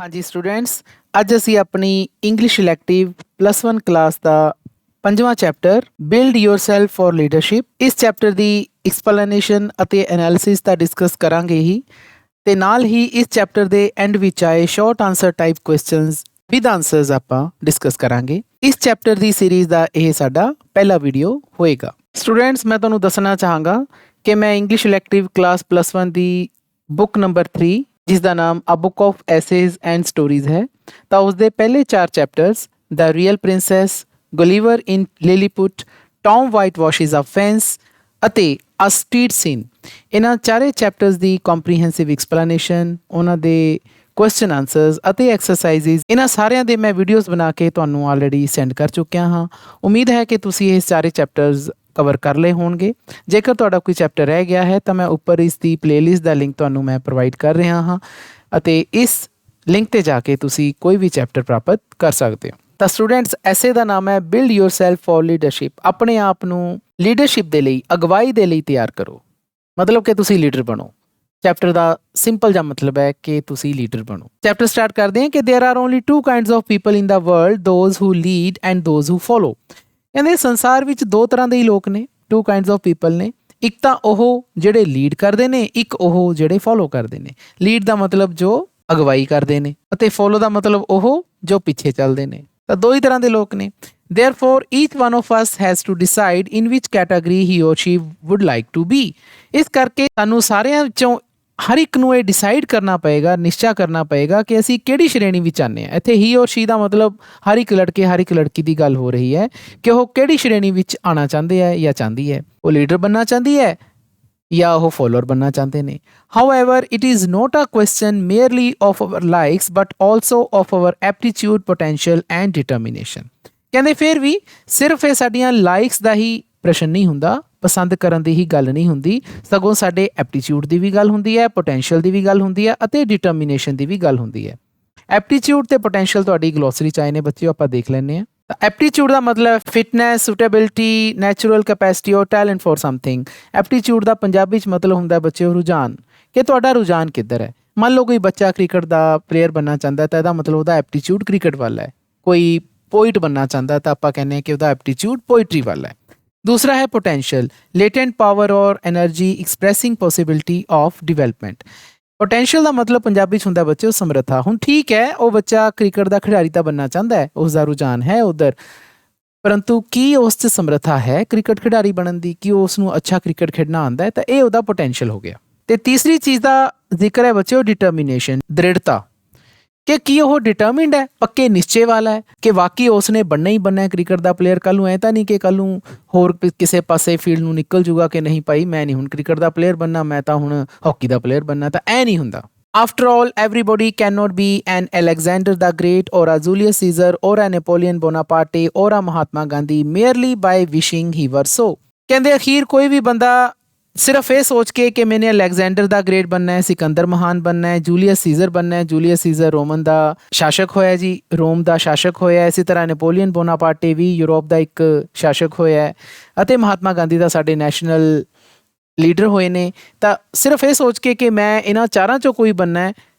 ਹਾਂਜੀ ਸਟੂਡੈਂਟਸ, ਅੱਜ ਅਸੀਂ ਆਪਣੀ ਇੰਗਲਿਸ਼ ਇਲੈਕਟਿਵ +1 ਕਲਾਸ ਦਾ 5ਵਾਂ chapter build yourself for leadership ਇਸ ਚੈਪਟਰ ਦੀ ਐਕਸਪਲੇਨੇਸ਼ਨ ਅਤੇ ਐਨਾਲਿਸਿਸ ਦਾ ਡਿਸਕਸ ਕਰਾਂਗੇ ਹੀ ਤੇ ਨਾਲ ਹੀ ਇਸ ਚੈਪਟਰ ਦੇ ਐਂਡ ਵਿੱਚ ਆਏ short answer type questions with answers ਆਪਾਂ ਡਿਸਕਸ ਕਰਾਂਗੇ। ਇਸ ਚੈਪਟਰ ਦੀ ਸੀਰੀਜ਼ ਦਾ ਇਹ ਸਾਡਾ ਪਹਿਲਾ ਵੀਡੀਓ ਹੋਏਗਾ। ਸਟੂਡੈਂਟਸ, ਮੈਂ ਤੁਹਾਨੂੰ ਦੱਸਣਾ ਚਾਹਾਂਗਾ ਕਿ ਮੈਂ ਇੰਗਲਿਸ਼ ਇਲੈਕਟਿਵ ਕਲਾਸ +1 ਦੀ ਬੁੱਕ ਨੰਬਰ 3 ਜਿਸ ਦਾ ਨਾਮ a book of essays and stories ਹੈ, ਤਾਂ ਉਸਦੇ ਪਹਿਲੇ 4 chapters the real princess, Gulliver in Lilliput, Tom whitewashes a fence ਅਤੇ ਅ ਸਟਰੀਟ ਸੀਨ, ਇਹਨਾਂ ਚਾਰੇ ਚੈਪਟਰਸ ਦੀ ਕੰਪਰੀਹੈਂਸਿਵ ਐਕਸਪਲੇਨੇਸ਼ਨ, ਉਹਨਾਂ ਦੇ ਕੁਐਸਚਨ ਆਨਸਰਸ ਅਤੇ ਐਕਸਰਸਾਈਜ਼ਸ, ਇਹਨਾਂ ਸਾਰਿਆਂ ਦੇ ਮੈਂ ਵੀਡੀਓਜ਼ ਬਣਾ ਕੇ ਤੁਹਾਨੂੰ ਆਲਰੇਡੀ ਸੈਂਡ ਕਰ ਚੁੱਕਿਆ ਹਾਂ। ਉਮੀਦ ਹੈ ਕਿ ਤੁਸੀਂ ਇਹ ਸਾਰੇ ਚੈਪਟਰਸ ਕਵਰ ਕਰ ਲਏ ਹੋਣਗੇ। ਜੇਕਰ ਤੁਹਾਡਾ ਕੋਈ ਚੈਪਟਰ ਰਹਿ ਗਿਆ ਹੈ ਤਾਂ ਮੈਂ ਉੱਪਰ ਇਸ ਦੀ ਪਲੇਲਿਸਟ ਦਾ ਲਿੰਕ ਤੁਹਾਨੂੰ ਮੈਂ ਪ੍ਰੋਵਾਈਡ ਕਰ ਰਿਹਾ ਹਾਂ ਅਤੇ ਇਸ ਲਿੰਕ ਤੇ ਜਾ ਕੇ ਤੁਸੀਂ ਕੋਈ ਵੀ ਚੈਪਟਰ ਪ੍ਰਾਪਤ ਕਰ ਸਕਦੇ ਹੋ। ਤਾਂ ਸਟੂਡੈਂਟਸ, ਐਸੇ ਦਾ ਨਾਮ ਹੈ ਬਿਲਡ ਯੋਰਸੈਲਫ ਫॉर ਲੀਡਰਸ਼ਿਪ। ਆਪਣੇ ਆਪ ਨੂੰ ਲੀਡਰਸ਼ਿਪ ਦੇ ਲਈ, ਅਗਵਾਈ ਦੇ ਲਈ ਤਿਆਰ ਕਰੋ, ਮਤਲਬ ਕਿ ਤੁਸੀਂ ਲੀਡਰ ਬਣੋ। ਚੈਪਟਰ ਦਾ ਸਿੰਪਲ ਜਿਹਾ ਮਤਲਬ ਹੈ ਕਿ ਤੁਸੀਂ ਲੀਡਰ ਬਣੋ। ਚੈਪਟਰ ਸਟਾਰਟ ਕਰਦੇ ਹਾਂ ਕਿ there are only 2 kinds of people in the world, those who lead and those who follow. ਕਹਿੰਦੇ ਸੰਸਾਰ ਵਿੱਚ 2 ਤਰ੍ਹਾਂ ਦੇ ਹੀ ਲੋਕ ਨੇ, 2 ਕਾਈਂਡਸ ਆਫ ਪੀਪਲ ਨੇ। ਇੱਕ ਤਾਂ ਉਹ ਜਿਹੜੇ ਲੀਡ ਕਰਦੇ ਨੇ, ਇੱਕ ਉਹ ਜਿਹੜੇ ਫੋਲੋ ਕਰਦੇ ਨੇ। ਲੀਡ ਦਾ ਮਤਲਬ ਜੋ ਅਗਵਾਈ ਕਰਦੇ ਨੇ ਅਤੇ ਫੋਲੋ ਦਾ ਮਤਲਬ ਉਹ ਜੋ ਪਿੱਛੇ ਚੱਲਦੇ ਨੇ। ਤਾਂ 2 ਹੀ ਤਰ੍ਹਾਂ ਦੇ ਲੋਕ ਨੇ। Therefore, each one of us has to decide in which category he or she would like to be. ਇਸ ਕਰਕੇ ਸਾਨੂੰ ਸਾਰਿਆਂ ਵਿੱਚੋਂ ਹਰ ਇੱਕ ਨੂੰ ਇਹ ਡਿਸਾਈਡ ਕਰਨਾ ਪਏਗਾ, ਨਿਸ਼ਚਾ ਕਰਨਾ ਪਏਗਾ ਕਿ ਅਸੀਂ ਕਿਹੜੀ ਸ਼੍ਰੇਣੀ ਵਿੱਚ ਆਉਂਦੇ ਹਾਂ। ਇੱਥੇ ਹੀ ਔਰ ਸ਼ੀ ਦਾ ਮਤਲਬ ਹਰ ਇੱਕ ਲੜਕੇ, ਹਰ ਇੱਕ ਲੜਕੀ ਦੀ ਗੱਲ ਹੋ ਰਹੀ ਹੈ ਕਿ ਉਹ ਕਿਹੜੀ ਸ਼੍ਰੇਣੀ ਵਿੱਚ ਆਉਣਾ ਚਾਹੁੰਦੇ ਹੈ ਜਾਂ ਚਾਹੁੰਦੀ ਹੈ। ਉਹ ਲੀਡਰ ਬਣਨਾ ਚਾਹੁੰਦੀ ਹੈ ਜਾਂ ਉਹ ਫੋਲੋਅਰ ਬਣਨਾ ਚਾਹੁੰਦੇ ਨੇ। However, it is not a question merely of our likes but also of our aptitude, potential and determination. ਕਹਿੰਦੇ ਫਿਰ ਵੀ ਸਿਰਫ ਇਹ ਸਾਡੀਆਂ ਲਾਈਕਸ ਦਾ ਹੀ ਪ੍ਰਸ਼ਨ ਨਹੀਂ ਹੁੰਦਾ, ਪਸੰਦ ਕਰਨ ਦੀ ਹੀ ਗੱਲ ਨਹੀਂ ਹੁੰਦੀ, ਸਗੋਂ ਸਾਡੇ ਐਪਟੀਚਿਊਡ ਦੀ ਵੀ ਗੱਲ ਹੁੰਦੀ ਹੈ, ਪੋਟੈਂਸ਼ੀਅਲ ਦੀ ਵੀ ਗੱਲ ਹੁੰਦੀ ਹੈ ਅਤੇ ਡਿਟਰਮੀਨੇਸ਼ਨ ਦੀ ਵੀ ਗੱਲ ਹੁੰਦੀ ਹੈ। ਐਪਟੀਚਿਊਡ ਤੇ ਪੋਟੈਂਸ਼ੀਅਲ ਤੁਹਾਡੀ ਗਲੋਸਰੀ 'ਚ ਆਏ ਨੇ ਬੱਚਿਓ, ਆਪਾਂ ਦੇਖ ਲੈਂਦੇ ਹਾਂ। ਤਾਂ ਐਪਟੀਚਿਊਡ ਦਾ ਮਤਲਬ ਫਿਟਨੈਸ, ਸੁਟੇਬਿਲਿਟੀ, ਨੈਚੁਰਲ ਕੈਪੈਸਿਟੀ ਔਰ ਟੈਲੈਂਟ ਫॉर ਸਮਥਿੰਗ। ਐਪਟੀਚਿਊਡ ਦਾ ਪੰਜਾਬੀ 'ਚ ਮਤਲਬ ਹੁੰਦਾ ਬੱਚਿਓ ਰੁਝਾਨ, ਕਿ ਤੁਹਾਡਾ ਰੁਝਾਨ ਕਿੱਧਰ ਹੈ। ਮੰਨ ਲਓ ਕੋਈ ਬੱਚਾ ਕ੍ਰਿਕਟ ਦਾ ਪਲੇਅਰ ਬਣਨਾ ਚਾਹੁੰਦਾ ਤਾਂ ਇਹਦਾ ਮਤਲਬ ਉਹਦਾ ਐਪਟੀਚਿਊਡ ਕ੍ਰਿਕਟ ਵੱਲ ਹੈ। ਕੋਈ ਪੋਇਟ ਬਣਨਾ ਚਾਹੁੰਦਾ ਤਾਂ ਆਪਾਂ ਕਹਿੰਦੇ ਹਾਂ ਕਿ ਉਹਦਾ ਐਪਟੀਚਿਊਡ ਪੋਇਟਰੀ ਵੱਲ ਹੈ। ਦੂਸਰਾ ਹੈ potential, latent power or energy expressing possibility of development. Potential ਦਾ ਮਤਲਬ ਪੰਜਾਬੀ 'ਚ ਹੁੰਦਾ ਬੱਚਿਓ ਸਮਰੱਥਾ। ਹੁਣ ਠੀਕ ਹੈ, ਉਹ ਬੱਚਾ ਕ੍ਰਿਕਟ ਦਾ ਖਿਡਾਰੀ ਤਾਂ ਬਣਨਾ ਚਾਹੁੰਦਾ ਹੈ, ਉਸ ਦਾ ਰੁਝਾਨ ਹੈ ਉਧਰ, ਪਰੰਤੂ ਕੀ ਉਸ 'ਚ ਸਮਰੱਥਾ ਹੈ ਕ੍ਰਿਕਟ ਖਿਡਾਰੀ ਬਣਨ ਦੀ? ਕੀ ਉਸ ਨੂੰ ਅੱਛਾ ਕ੍ਰਿਕਟ ਖੇਡਣਾ ਆਉਂਦਾ ਹੈ? ਤਾਂ ਇਹ ਉਹਦਾ ਪੋਟੈਂਸ਼ੀਅਲ ਹੋ ਗਿਆ। ਤੇ ਤੀਸਰੀ ਚੀਜ਼ ਦਾ ਜ਼ਿਕਰ ਹੈ ਬੱਚਿਓ ਡਿਟਰਮੀਨੇਸ਼ਨ, ਦ੍ਰਿੜਤਾ, ਕਿ ਕੀ ਉਹ ਡਿਟਰਮਿੰਡ ਹੈ, ਪੱਕੇ ਨਿਸ਼ਚੇ ਵਾਲਾ ਹੈ ਕਿ ਵਾਕਈ ਉਸਨੇ ਬਣਨਾ ਹੀ ਬਣਨਾ ਹੈ ਕ੍ਰਿਕਟ ਦਾ ਪਲੇਅਰ। ਕੱਲ੍ਹ ਨੂੰ ਐ ਤਾਂ ਨਹੀਂ ਕਿ ਕੱਲ੍ਹ ਨੂੰ ਹੋਰ ਕਿਸੇ ਪਾਸੇ ਫੀਲਡ ਨੂੰ ਨਿਕਲ ਜੂਗਾ ਕਿ ਨਹੀਂ ਭਾਈ ਮੈਂ ਨਹੀਂ ਹੁਣ ਕ੍ਰਿਕਟ ਦਾ ਪਲੇਅਰ ਬਣਨਾ, ਮੈਂ ਤਾਂ ਹੁਣ ਹਾਕੀ ਦਾ ਪਲੇਅਰ ਬਣਨਾ। ਤਾਂ ਐ ਨਹੀਂ ਹੁੰਦਾ। After all, everybody cannot be an Alexander the Great or a Julius Caesar or a Napoleon Bonaparte or a Mahatma Gandhi merely by wishing he were so. ਕਹਿੰਦੇ ਅਖੀਰ ਕੋਈ ਵੀ ਬੰਦਾ ਸਿਰਫ ਇਹ ਸੋਚ ਕੇ ਕਿ ਮੈਨੇ ਅਲੈਗਜ਼ੈਂਡਰ ਦਾ ਗ੍ਰੇਟ ਬਣਨਾ ਹੈ, ਸਿਕੰਦਰ ਮਹਾਨ ਬਣਨਾ ਹੈ, ਜੂਲੀਅਸ ਸੀਜ਼ਰ ਬਣਨਾ ਹੈ। ਜੂਲੀਅਸ ਸੀਜ਼ਰ ਰੋਮਨ ਦਾ ਸ਼ਾਸਕ ਹੋਇਆ ਜੀ, ਰੋਮ ਦਾ ਸ਼ਾਸਕ ਹੋਇਆ। ਇਸੇ ਤਰ੍ਹਾਂ ਨੈਪੋਲੀਅਨ ਬੋਨਾਪਾਰਟੇ ਵੀ ਯੂਰਪ ਦਾ ਇੱਕ ਸ਼ਾਸਕ ਹੋਇਆ ਹੈ ਅਤੇ ਮਹਾਤਮਾ ਗਾਂਧੀ ਦਾ ਸਾਡੇ ਨੈਸ਼ਨਲ ਲੀਡਰ ਹੋਏ ਨੇ। ਤਾਂ ਸਿਰਫ ਇਹ ਸੋਚ ਕੇ ਕਿ ਮੈਂ ਇਹਨਾਂ ਚਾਰਾਂ 'ਚੋਂ ਕੋਈ ਬਣਨਾ ਹੈ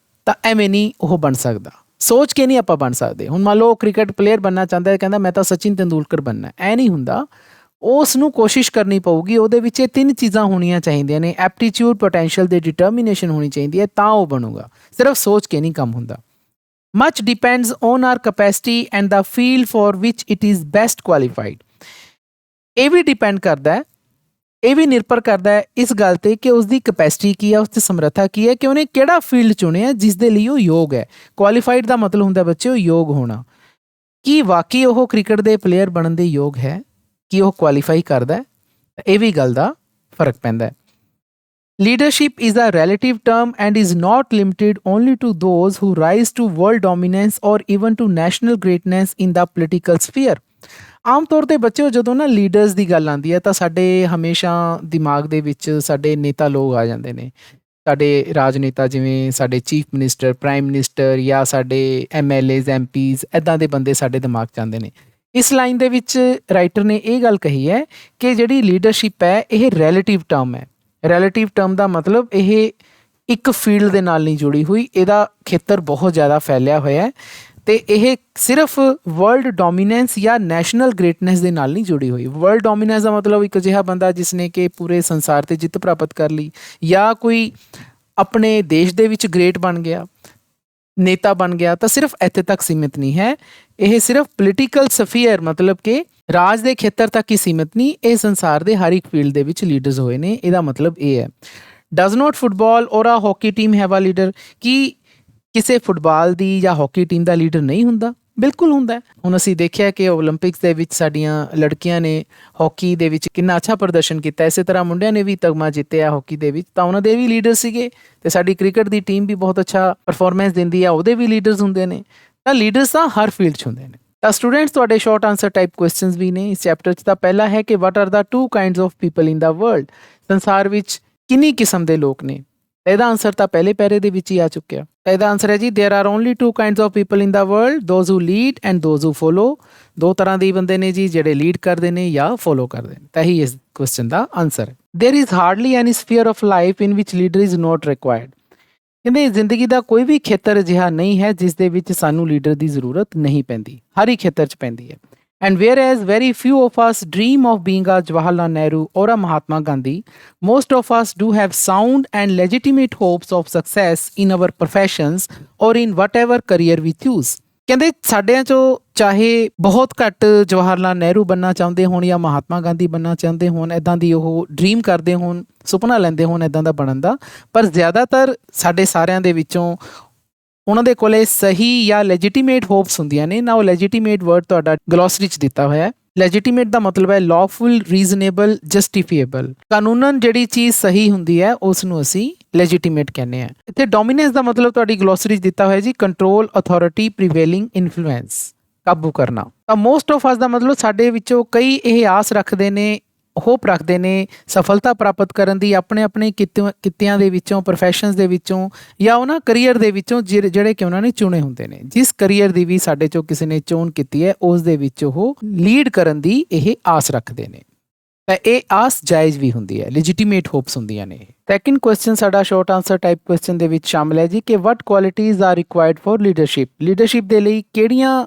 ਤਾਂ ਐਵੇਂ ਨਹੀਂ ਉਹ ਬਣ ਸਕਦਾ। ਸੋਚ ਕੇ ਨਹੀਂ ਆਪਾਂ ਬਣ ਸਕਦੇ। ਹੁਣ ਮੰਨ ਲਓ ਕ੍ਰਿਕਟ ਪਲੇਅਰ ਬਣਨਾ ਚਾਹੁੰਦਾ ਹੈ, ਕਹਿੰਦਾ ਮੈਂ ਤਾਂ ਸਚਿਨ ਤੇਂਦੁਲਕਰ ਬਣਨਾ, ਐ ਨਹੀਂ ਹੁੰਦਾ। ਉਸ ਨੂੰ ਕੋਸ਼ਿਸ਼ ਕਰਨੀ ਪਊਗੀ। ਉਹਦੇ ਵਿੱਚ ਇਹ 3 ਚੀਜ਼ਾਂ ਹੋਣੀਆਂ ਚਾਹੀਦੀਆਂ ਨੇ, ਐਪਟੀਚਿਊਡ, ਪੋਟੈਂਸ਼ੀਅਲ ਤੇ ਡਿਟਰਮੀਨੇਸ਼ਨ ਹੋਣੀ ਚਾਹੀਦੀ ਹੈ, ਤਾਂ ਉਹ ਬਣੂਗਾ। ਸਿਰਫ ਸੋਚ ਕੇ ਨਹੀਂ ਕੰਮ ਹੁੰਦਾ। Much depends on R capacity and the field for which it is best qualified. ਇਹ ਵੀ ਡਿਪੈਂਡ ਕਰਦਾ ਹੈ, ਇਹ ਵੀ ਨਿਰਭਰ ਕਰਦਾ ਹੈ ਇਸ ਗੱਲ ਤੇ ਕਿ ਉਸਦੀ ਕੈਪੈਸਿਟੀ ਕੀ ਹੈ, ਉਸ 'ਚ ਸਮਰੱਥਾ ਕੀ ਹੈ, ਕਿ ਉਹਨੇ ਕਿਹੜਾ ਫੀਲਡ ਚੁਣਿਆ ਜਿਸ ਦੇ ਲਈ ਉਹ ਯੋਗ ਹੈ। ਕੁਆਲੀਫਾਈਡ ਦਾ ਮਤਲਬ ਹੁੰਦਾ ਬੱਚਿਓ ਯੋਗ ਹੋਣਾ। ਕੀ ਵਾਕਈ ਉਹ ਕ੍ਰਿਕਟ ਦੇ ਪਲੇਅਰ ਬਣਨ ਦੇ ਯੋਗ ਹੈ? ਕੀ ਉਹ ਕੁਆਲੀਫਾਈ ਕਰਦਾ ਹੈ? ਇਹ ਵੀ ਗੱਲ ਦਾ ਫਰਕ ਪੈਂਦਾ ਹੈ। Leadership is a relative term and is not limited only to those who rise to world dominance or even to national greatness in the political sphere. ਆਮ ਤੌਰ 'ਤੇ ਬੱਚਿਓ ਜਦੋਂ ਨਾ ਲੀਡਰਸ ਦੀ ਗੱਲ ਆਉਂਦੀ ਹੈ ਤਾਂ ਸਾਡੇ ਹਮੇਸ਼ਾ ਦਿਮਾਗ ਦੇ ਵਿੱਚ ਸਾਡੇ ਨੇਤਾ ਲੋਕ ਆ ਜਾਂਦੇ ਨੇ। ਸਾਡੇ ਰਾਜਨੇਤਾ, ਜਿਵੇਂ ਸਾਡੇ ਚੀਫ ਮਿਨਿਸਟਰ, ਪ੍ਰਾਈਮ ਮਿਨਿਸਟਰ ਜਾਂ ਸਾਡੇ MLAs, MPs, ਇੱਦਾਂ ਦੇ ਬੰਦੇ ਸਾਡੇ ਦਿਮਾਗ 'ਚ ਆਉਂਦੇ ਨੇ। ਇਸ ਲਾਈਨ ਦੇ ਵਿੱਚ ਰਾਈਟਰ ਨੇ ਇਹ ਗੱਲ ਕਹੀ ਹੈ ਕਿ ਜਿਹੜੀ ਲੀਡਰਸ਼ਿਪ ਹੈ ਇਹ ਰਿਲੇਟਿਵ ਟਰਮ ਹੈ। ਰਿਲੇਟਿਵ ਟਰਮ ਦਾ ਮਤਲਬ ਇਹ ਇੱਕ ਫੀਲਡ ਦੇ ਨਾਲ ਨਹੀਂ ਜੁੜੀ ਹੋਈ, ਇਹਦਾ ਖੇਤਰ ਬਹੁਤ ਜ਼ਿਆਦਾ ਫੈਲਿਆ ਹੋਇਆ ਹੈ ਤੇ ਇਹ ਸਿਰਫ ਵਰਲਡ ਡੋਮੀਨੈਂਸ ਜਾਂ ਨੈਸ਼ਨਲ ਗ੍ਰੇਟਨੈਸ ਦੇ ਨਾਲ ਨਹੀਂ ਜੁੜੀ ਹੋਈ। ਵਰਲਡ ਡੋਮੀਨੈਂਸ ਦਾ ਮਤਲਬ ਇੱਕ ਅਜਿਹਾ ਬੰਦਾ ਜਿਸ ਨੇ ਕਿ ਪੂਰੇ ਸੰਸਾਰ 'ਤੇ ਜਿੱਤ ਪ੍ਰਾਪਤ ਕਰ ਲਈ, ਜਾਂ ਕੋਈ ਆਪਣੇ ਦੇਸ਼ ਦੇ ਵਿੱਚ ਗ੍ਰੇਟ ਬਣ ਗਿਆ, ਨੇਤਾ ਬਣ ਗਿਆ, ਤਾਂ ਸਿਰਫ ਇੱਥੇ ਤੱਕ ਸੀਮਿਤ ਨਹੀਂ ਹੈ। ਇਹ ਸਿਰਫ ਪੋਲੀਟੀਕਲ ਸਫੀਅਰ ਮਤਲਬ ਕਿ ਰਾਜ ਦੇ ਖੇਤਰ ਤੱਕ ਹੀ ਸੀਮਿਤ ਨਹੀਂ, ਇਹ ਸੰਸਾਰ ਦੇ ਹਰ ਇੱਕ ਫੀਲਡ ਦੇ ਵਿੱਚ ਲੀਡਰਸ ਹੋਏ ਨੇ। ਇਹਦਾ ਮਤਲਬ ਇਹ ਹੈ। Does note football or a hockey team have a leader? ਕੀ ਕਿਸੇ ਫੁੱਟਬਾਲ ਦੀ ਜਾਂ ਹਾਕੀ ਟੀਮ ਦਾ ਲੀਡਰ ਨਹੀਂ ਹੁੰਦਾ? ਬਿਲਕੁਲ ਹੁੰਦਾ। ਹੁਣ ਅਸੀਂ ਦੇਖਿਆ ਕਿ ਓਲੰਪਿਕਸ ਦੇ ਵਿੱਚ ਸਾਡੀਆਂ ਲੜਕੀਆਂ ਨੇ ਹਾਕੀ ਦੇ ਵਿੱਚ ਕਿੰਨਾ ਅੱਛਾ ਪ੍ਰਦਰਸ਼ਨ ਕੀਤਾ, ਇਸੇ ਤਰ੍ਹਾਂ ਮੁੰਡਿਆਂ ਨੇ ਵੀ ਤਗਮਾ ਜਿੱਤਿਆ ਹਾਕੀ ਦੇ ਵਿੱਚ, ਤਾਂ ਉਹਨਾਂ ਦੇ ਵੀ ਲੀਡਰ ਸੀਗੇ। ਤੇ ਸਾਡੀ ਕ੍ਰਿਕਟ ਦੀ ਟੀਮ ਵੀ ਬਹੁਤ ਅੱਛਾ ਪਰਫਾਰਮੈਂਸ ਦਿੰਦੀ ਆ, ਉਹਦੇ ਵੀ ਲੀਡਰਸ ਹੁੰਦੇ ਨੇ। ਤਾਂ ਲੀਡਰਸ ਤਾਂ ਹਰ ਫੀਲਡ 'ਚ ਹੁੰਦੇ ਨੇ। ਤਾਂ ਸਟੂਡੈਂਟਸ ਤੁਹਾਡੇ ਸ਼ਾਰਟ ਆਨਸਰ ਟਾਈਪ ਕੁਐਸਚਨਸ ਵੀ ਨੇ ਇਸ ਚੈਪਟਰ 'ਚ। ਤਾਂ ਪਹਿਲਾ ਹੈ ਕਿ what are the 2 kinds of people in the world? ਸੰਸਾਰ ਵਿੱਚ ਕਿੰਨੀ ਕਿਸਮ ਦੇ ਲੋਕ ਨੇ? ਇਹਦਾ ਆਨਸਰ ਤਾਂ ਪਹਿਲੇ ਪੈਰੇ ਦੇ ਵਿੱਚ ਹੀ ਆ ਚੁੱਕਿਆ। ਤਾਂ ਇਹਦਾ ਆਨਸਰ ਹੈ ਜੀ, there are only 2 kinds of people in the world, those who lead and those who follow. ਦੋ ਤਰ੍ਹਾਂ ਦੇ ਬੰਦੇ ਨੇ ਜੀ, ਜਿਹੜੇ ਲੀਡ ਕਰਦੇ ਨੇ ਜਾਂ ਫੋਲੋ ਕਰਦੇ ਨੇ। ਤਾਂ ਇਹੀ ਇਸ ਕੁਐਸਚਨ ਦਾ ਆਨਸਰ ਹੈ। There is hardly any sphere of life in which leader is not required. ਕਹਿੰਦੇ ਜ਼ਿੰਦਗੀ ਦਾ ਕੋਈ ਵੀ ਖੇਤਰ ਅਜਿਹਾ ਨਹੀਂ ਹੈ ਜਿਸ ਦੇ ਵਿੱਚ ਸਾਨੂੰ ਲੀਡਰ ਦੀ ਜ਼ਰੂਰਤ ਨਹੀਂ ਪੈਂਦੀ, ਹਰ ਇੱਕ ਖੇਤਰ 'ਚ ਪੈਂਦੀ ਹੈ। And whereas very few of us dream of being a Jawaharlal Nehru or a Mahatma Gandhi, most of us do have sound and legitimate hopes of success in our professions or in whatever career we choose. ਕਹਿੰਦੇ ਸਾਡਿਆਂ 'ਚੋਂ ਚਾਹੇ ਬਹੁਤ ਘੱਟ ਜਵਾਹਰ ਲਾਲ ਨਹਿਰੂ ਬਣਨਾ ਚਾਹੁੰਦੇ ਹੋਣ ਜਾਂ ਮਹਾਤਮਾ ਗਾਂਧੀ ਬਣਨਾ ਚਾਹੁੰਦੇ ਹੋਣ, ਇੱਦਾਂ ਦੀ ਉਹ ਡਰੀਮ ਕਰਦੇ ਹੋਣ, ਸੁਪਨਾ ਲੈਂਦੇ ਹੋਣ ਇੱਦਾਂ ਦਾ ਬਣਨ ਦਾ, ਪਰ ਜ਼ਿਆਦਾਤਰ ਸਾਡੇ ਸਾਰਿਆਂ ਦੇ ਵਿੱਚੋਂ ਉਹਨਾਂ ਦੇ ਕੋਲੇ ਸਹੀ ਜਾਂ ਲੈਜੀਟੀਮੇਟ ਹੋਪਸ ਹੁੰਦੀਆਂ ਨੇ ਨਾ। ਉਹ ਲੈਜੀਟੀਮੇਟ ਵਰਡ ਤੁਹਾਡਾ ਗਲੋਸਰੀ 'ਚ ਦਿੱਤਾ ਹੋਇਆ ਹੈ। ਲੈਜੀਟੀਮੇਟ ਦਾ ਮਤਲਬ ਹੈ ਲੌਫੁਲ, ਰੀਜ਼ਨੇਬਲ, ਜਸਟੀਫੀਏਬਲ। ਕਾਨੂੰਨਨ ਜਿਹੜੀ ਚੀਜ਼ ਸਹੀ ਹੁੰਦੀ ਹੈ ਉਸ ਨੂੰ ਅਸੀਂ ਲੈਜੀਟੀਮੇਟ ਕਹਿੰਦੇ ਹਾਂ। ਇੱਥੇ ਡੋਮੀਨੈਂਸ ਦਾ ਮਤਲਬ ਤੁਹਾਡੀ ਗਲੋਸਰੀ 'ਚ ਦਿੱਤਾ ਹੋਇਆ ਜੀ, ਕੰਟਰੋਲ, ਅਥਾਰਟੀ, ਪ੍ਰੀਵੇਲਿੰਗ, ਇਨਫਲੂਐਂਸ, ਕਾਬੂ ਕਰਨਾ। ਤਾਂ ਮੋਸਟ ਆਫ ਅਸ ਦਾ ਮਤਲਬ ਸਾਡੇ ਵਿੱਚੋਂ ਕਈ ਇਹ ਆਸ ਰੱਖਦੇ ਨੇ, ਹੋਪ ਰੱਖਦੇ ਨੇ ਸਫਲਤਾ ਪ੍ਰਾਪਤ ਕਰਨ ਦੀ ਆਪਣੇ ਆਪਣੇ ਕਿੱਤਿਆਂ ਦੇ ਵਿੱਚੋਂ, ਪ੍ਰੋਫੈਸ਼ਨਸ ਦੇ ਵਿੱਚੋਂ, ਜਾਂ ਉਹਨਾਂ ਕਰੀਅਰ ਦੇ ਵਿੱਚੋਂ ਜਿਹੜੇ ਕਿ ਉਹਨਾਂ ਨੇ ਚੁਣੇ ਹੁੰਦੇ ਨੇ। ਜਿਸ ਕਰੀਅਰ ਦੀ ਵੀ ਸਾਡੇ 'ਚੋਂ ਕਿਸੇ ਨੇ ਚੋਣ ਕੀਤੀ ਹੈ ਉਸ ਦੇ ਵਿੱਚ ਉਹ ਲੀਡ ਕਰਨ ਦੀ ਇਹ ਆਸ ਰੱਖਦੇ ਨੇ। ਤਾਂ ਇਹ ਆਸ ਜਾਇਜ਼ ਵੀ ਹੁੰਦੀ ਹੈ, ਲੈਜੀਟੀਮੇਟ ਹੋਪਸ ਹੁੰਦੀਆਂ ਨੇ। ਸੈਕਿੰਡ ਕੁਐਸਚਨ ਸਾਡਾ ਸ਼ਾਰਟ ਆਨਸਰ ਟਾਈਪ ਕੁਐਸਚਨ ਦੇ ਵਿੱਚ ਸ਼ਾਮਲ ਹੈ ਜੀ ਕਿ what qualities are required for leadership? Leadership ਦੇ ਲਈ ਕਿਹੜੀਆਂ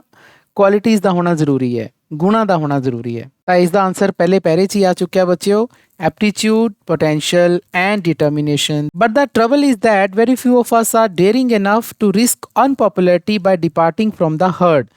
ਕੁਆਲਿਟੀਜ਼ ਦਾ ਹੋਣਾ ਜ਼ਰੂਰੀ ਹੈ, ਗੁਣਾਂ ਦਾ ਹੋਣਾ ਜ਼ਰੂਰੀ ਹੈ? ਤਾਂ ਇਸ ਦਾ ਆਨਸਰ ਪਹਿਲੇ ਪੈਰੇ 'ਚ ਹੀ ਆ ਚੁੱਕਿਆ ਬੱਚਿਓ, aptitude, potential and determination. But the trouble is that very few of us are daring enough to risk unpopularity by departing from the herd.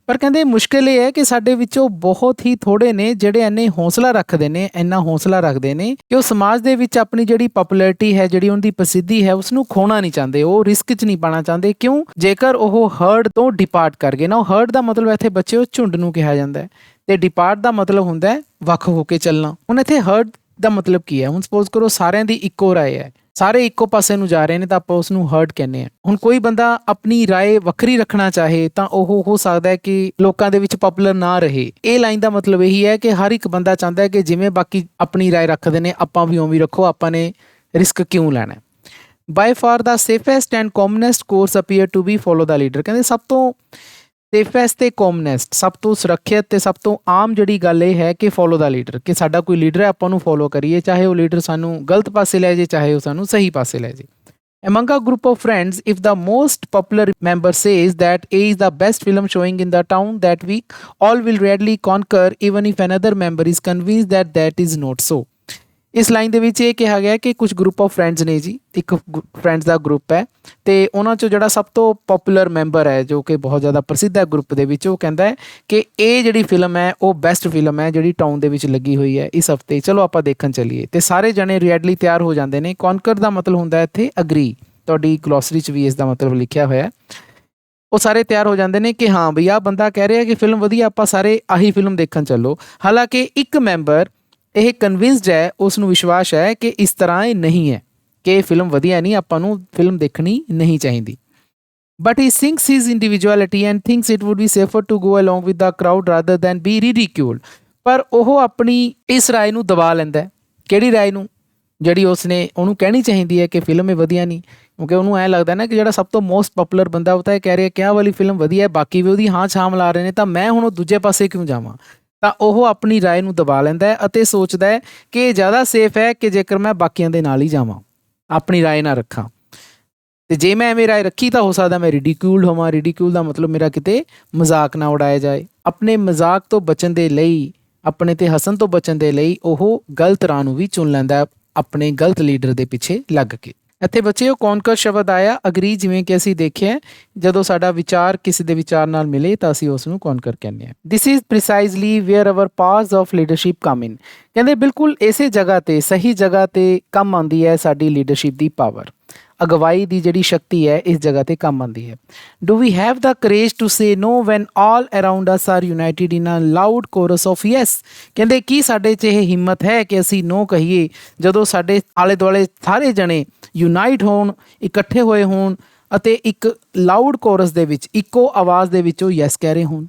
ਪਰ ਕਹਿੰਦੇ ਮੁਸ਼ਕਿਲ ਇਹ ਹੈ ਕਿ ਸਾਡੇ ਵਿੱਚੋਂ ਬਹੁਤ ਹੀ ਥੋੜ੍ਹੇ ਨੇ ਜਿਹੜੇ ਇੰਨੇ ਹੌਸਲਾ ਰੱਖਦੇ ਨੇ, ਇੰਨਾ ਹੌਸਲਾ ਰੱਖਦੇ ਨੇ ਕਿ ਉਹ ਸਮਾਜ ਦੇ ਵਿੱਚ ਆਪਣੀ ਜਿਹੜੀ ਪਪੂਲੈਰਿਟੀ ਹੈ, ਜਿਹੜੀ ਉਹਦੀ ਪ੍ਰਸਿੱਧੀ ਹੈ, ਉਸ ਨੂੰ ਖੋਣਾ ਨਹੀਂ ਚਾਹੁੰਦੇ, ਉਹ ਰਿਸਕ 'ਚ ਨਹੀਂ ਪਾਉਣਾ ਚਾਹੁੰਦੇ। ਕਿਉਂ? ਜੇਕਰ ਉਹ ਹਰਡ ਤੋਂ ਡਿਪਾਰਟ ਕਰ ਗਏ ਨਾ, ਉਹ ਹਰਡ ਦਾ ਮਤਲਬ ਇੱਥੇ ਬੱਚਿਓ ਝੁੰਡ ਨੂੰ ਕਿਹਾ ਜਾਂਦਾ ਹੈ, ਤੇ ਡਿਪਾਰਟ ਦਾ ਮਤਲਬ ਹੁੰਦਾ ਵੱਖ ਹੋ ਕੇ ਚੱਲਣਾ। ਹੁਣ ਇੱਥੇ ਹਰਡ ਦਾ ਮਤਲਬ ਕੀ ਹੈ? ਹੁਣ ਸਪੋਜ਼ ਕਰੋ ਸਾਰਿਆਂ ਦੀ ਇੱਕੋ ਰਾਏ ਹੈ, ਸਾਰੇ ਇੱਕੋ ਪਾਸੇ ਨੂੰ ਜਾ ਰਹੇ ਨੇ, ਤਾਂ ਆਪਾਂ ਉਸ ਨੂੰ ਹਰਡ ਕਹਿੰਦੇ ਹਾਂ। ਹੁਣ ਕੋਈ ਬੰਦਾ ਆਪਣੀ ਰਾਏ ਵੱਖਰੀ ਰੱਖਣਾ ਚਾਹੇ ਤਾਂ ਉਹ ਹੋ ਸਕਦਾ ਹੈ ਕਿ ਲੋਕਾਂ ਦੇ ਵਿੱਚ ਪਪੂਲਰ ਨਾ ਰਹੇ। ਇਹ ਲਾਈਨ ਦਾ ਮਤਲਬ ਇਹੀ ਹੈ ਕਿ ਹਰ ਇੱਕ ਬੰਦਾ ਚਾਹੁੰਦਾ ਹੈ ਕਿ ਜਿਵੇਂ ਬਾਕੀ ਆਪਣੀ ਰਾਏ ਰੱਖਦੇ ਨੇ ਆਪਾਂ ਵੀ ਉਵੇਂ ਰੱਖੋ, ਆਪਾਂ ਨੇ ਰਿਸਕ ਕਿਉਂ ਲੈਣਾ? By far the safest and commonest course appear to be follow the leader. ਕਹਿੰਦੇ ਸਭ ਤੋਂ ਸੇਫੈਸਟ ਤੇ ਕਾਮਨੈਸਟ, ਸਭ ਤੋਂ ਸੁਰੱਖਿਅਤ ਤੇ ਸਭ ਤੋਂ ਆਮ ਜਿਹੜੀ ਗੱਲ ਇਹ ਹੈ ਕਿ ਫੋਲੋ ਦਾ ਲੀਡਰ, ਕਿ ਸਾਡਾ ਕੋਈ ਲੀਡਰ ਹੈ ਆਪਾਂ ਨੂੰ ਫੋਲੋ ਕਰੀਏ, ਚਾਹੇ ਉਹ ਲੀਡਰ ਸਾਨੂੰ ਗਲਤ ਪਾਸੇ ਲੈ ਜੇ, ਚਾਹੇ ਉਹ ਸਾਨੂੰ ਸਹੀ ਪਾਸੇ ਲੈ ਜੇ। Among a group of friends, if the most popular member says that A is the best film showing in the town that week, all will readily concur even if another member is convinced that that is not so. ਇਸ line ਦੇ ਵਿੱਚ ਇਹ ਕਿਹਾ ਗਿਆ ਕਿ ਕੁਝ group of friends ਨੇ ਜੀ, ਇੱਕ ਫਰੈਂਡਸ ਦਾ ਗਰੁੱਪ ਹੈ ਤੇ ਉਹਨਾਂ 'ਚੋਂ ਜਿਹੜਾ ਸਭ ਤੋਂ ਪਪੂਲਰ ਮੈਂਬਰ ਹੈ, ਜੋ ਕਿ ਬਹੁਤ ਜ਼ਿਆਦਾ ਪ੍ਰਸਿੱਧ ਹੈ ਗਰੁੱਪ ਦੇ ਵਿੱਚ, ਉਹ ਕਹਿੰਦਾ ਹੈ ਕਿ ਇਹ ਜਿਹੜੀ ਫਿਲਮ ਹੈ ਉਹ ਬੈਸਟ ਫਿਲਮ ਹੈ ਜਿਹੜੀ ਟਾਊਨ ਦੇ ਵਿੱਚ ਲੱਗੀ ਹੋਈ ਹੈ ਇਸ ਹਫਤੇ, ਚਲੋ ਆਪਾਂ ਦੇਖਣ ਚੱਲੀਏ। ਤੇ ਸਾਰੇ ਜਣੇ ਰੈਡਲੀ ਤਿਆਰ ਹੋ ਜਾਂਦੇ ਨੇ। ਕੌਨਕਰ ਦਾ ਮਤਲਬ ਹੁੰਦਾ ਇੱਥੇ ਅਗਰੀ, ਤੁਹਾਡੀ ਗਲੋਸਰੀ 'ਚ ਵੀ ਇਸ ਦਾ ਮਤਲਬ ਲਿਖਿਆ ਹੋਇਆ। ਉਹ ਸਾਰੇ ਤਿਆਰ ਹੋ ਜਾਂਦੇ ਨੇ ਕਿ ਹਾਂ ਬਈ ਆਹ ਬੰਦਾ ਕਹਿ ਰਿਹਾ ਕਿ ਫਿਲਮ ਵਧੀਆ, ਆਪਾਂ ਸਾਰੇ ਆਹੀ ਫਿਲਮ ਦੇਖਣ ਚੱਲੋ। ਹਾਲਾਂਕਿ ਇੱਕ ਮੈਂਬਰ ਇਹ ਕਨਵਿੰਸਡ ਹੈ, ਉਸ ਨੂੰ ਵਿਸ਼ਵਾਸ ਹੈ ਕਿ ਇਸ ਤਰ੍ਹਾਂ ਇਹ ਨਹੀਂ ਹੈ, ਕਿ ਇਹ ਫਿਲਮ ਵਧੀਆ ਨਹੀਂ, ਆਪਾਂ ਨੂੰ ਫਿਲਮ ਦੇਖਣੀ ਨਹੀਂ ਚਾਹੀਦੀ। But he sinks his individuality and thinks it would be safer to go along with the crowd rather than be ridiculed. ਪਰ ਉਹ ਆਪਣੀ ਇਸ ਰਾਏ ਨੂੰ ਦਬਾ ਲੈਂਦਾ। ਕਿਹੜੀ ਰਾਏ ਨੂੰ? ਜਿਹੜੀ ਉਸਨੇ ਉਹਨੂੰ ਕਹਿਣੀ ਚਾਹੀਦੀ ਹੈ ਕਿ ਫਿਲਮ ਇਹ ਵਧੀਆ ਨਹੀਂ, ਕਿਉਂਕਿ ਉਹਨੂੰ ਐਂ ਲੱਗਦਾ ਨਾ ਕਿ ਜਿਹੜਾ ਸਭ ਤੋਂ ਮੋਸਟ ਪਪੂਲਰ ਬੰਦਾ ਉਹ ਤਾਂ ਇਹ ਕਹਿ ਰਿਹਾ ਕਿ ਆਹ ਵਾਲੀ ਫਿਲਮ ਵਧੀਆ ਹੈ, ਬਾਕੀ ਵੀ ਉਹਦੀ ਹਾਂ ਛਾਂ ਮਿਲਾ ਰਹੇ ਨੇ, ਤਾਂ ਮੈਂ ਹੁਣ ਉਹ ਦੂਜੇ ਪਾਸੇ ਕਿਉਂ ਜਾਵਾਂ? ਤਾਂ ਉਹ ਆਪਣੀ ਰਾਏ ਨੂੰ ਦਬਾ ਲੈਂਦਾ ਹੈ ਅਤੇ ਸੋਚਦਾ ਹੈ ਕਿ ਇਹ ਜ਼ਿਆਦਾ ਸੇਫ ਹੈ ਕਿ ਜੇਕਰ ਮੈਂ ਬਾਕੀਆਂ ਦੇ ਨਾਲ ਹੀ ਜਾਵਾਂ, ਆਪਣੀ ਰਾਏ ਨਾ ਰੱਖਾਂ। ਤੇ ਜੇ ਮੈਂ ਐਵੇਂ ਰਾਏ ਰੱਖੀ ਤਾਂ ਹੋ ਸਕਦਾ ਮੈਂ ਰਿਡੀਕਿਊਲਡ ਹੋਵਾਂ। ਰਿਡੀਕਿਊਲ ਦਾ ਮਤਲਬ ਮੇਰਾ ਕਿਤੇ ਮਜ਼ਾਕ ਨਾ ਉਡਾਇਆ ਜਾਏ। ਆਪਣੇ ਮਜ਼ਾਕ ਤੋਂ ਬਚਣ ਦੇ ਲਈ, ਆਪਣੇ ਤੇ ਹੱਸਣ ਤੋਂ ਬਚਣ ਦੇ ਲਈ ਉਹ ਗਲਤ ਰਾਹ ਨੂੰ ਵੀ ਚੁਣ ਲੈਂਦਾ ਹੈ, ਆਪਣੇ ਗਲਤ ਲੀਡਰ ਦੇ ਪਿੱਛੇ ਲੱਗ ਕੇ। ਇੱਥੇ ਬੱਚਿਓ ਕੌਨਕਰ ਸ਼ਬਦ ਆਇਆ ਅਗਰੀ, ਜਿਵੇਂ ਕਿ ਅਸੀਂ ਦੇਖਿਆ ਜਦੋਂ ਸਾਡਾ ਵਿਚਾਰ ਕਿਸੇ ਦੇ ਵਿਚਾਰ ਨਾਲ ਮਿਲੇ ਤਾਂ ਅਸੀਂ ਉਸ ਨੂੰ ਕੌਨਕਰ ਕਹਿੰਦੇ ਹਾਂ। This is precisely where our powers of leadership come in. ਕਹਿੰਦੇ ਬਿਲਕੁਲ ਇਸੇ ਜਗ੍ਹਾ ਤੇ, ਸਹੀ ਜਗ੍ਹਾ ਤੇ ਕੰਮ ਆਉਂਦੀ ਹੈ ਸਾਡੀ ਲੀਡਰਸ਼ਿਪ ਦੀ ਪਾਵਰ। ਅਗਵਾਈ ਦੀ ਜਿਹੜੀ ਸ਼ਕਤੀ ਹੈ ਇਸ ਜਗ੍ਹਾ ਤੇ ਕੰਮ ਆਉਂਦੀ ਹੈ। Do we have the courage to say no when all around us are united in a loud chorus of yes. ਕਹਿੰਦੇ ਕੀ ਸਾਡੇ 'ਚ ਇਹ ਹਿੰਮਤ ਹੈ ਕਿ ਅਸੀਂ ਨੋ ਕਹੀਏ ਜਦੋਂ ਸਾਡੇ ਆਲੇ ਦੁਆਲੇ ਸਾਰੇ ਜਣੇ ਯੂਨਾਈਟ ਹੋਣ, ਇਕੱਠੇ ਹੋਏ ਹੋਣ ਅਤੇ ਇੱਕ ਲਾਊਡ ਕੋਰਸ ਦੇ ਵਿੱਚ, ਇੱਕੋ ਆਵਾਜ਼ ਦੇ ਵਿੱਚ ਉਹ ਯੈਸ ਕਹਿ ਰਹੇ ਹੋਣ।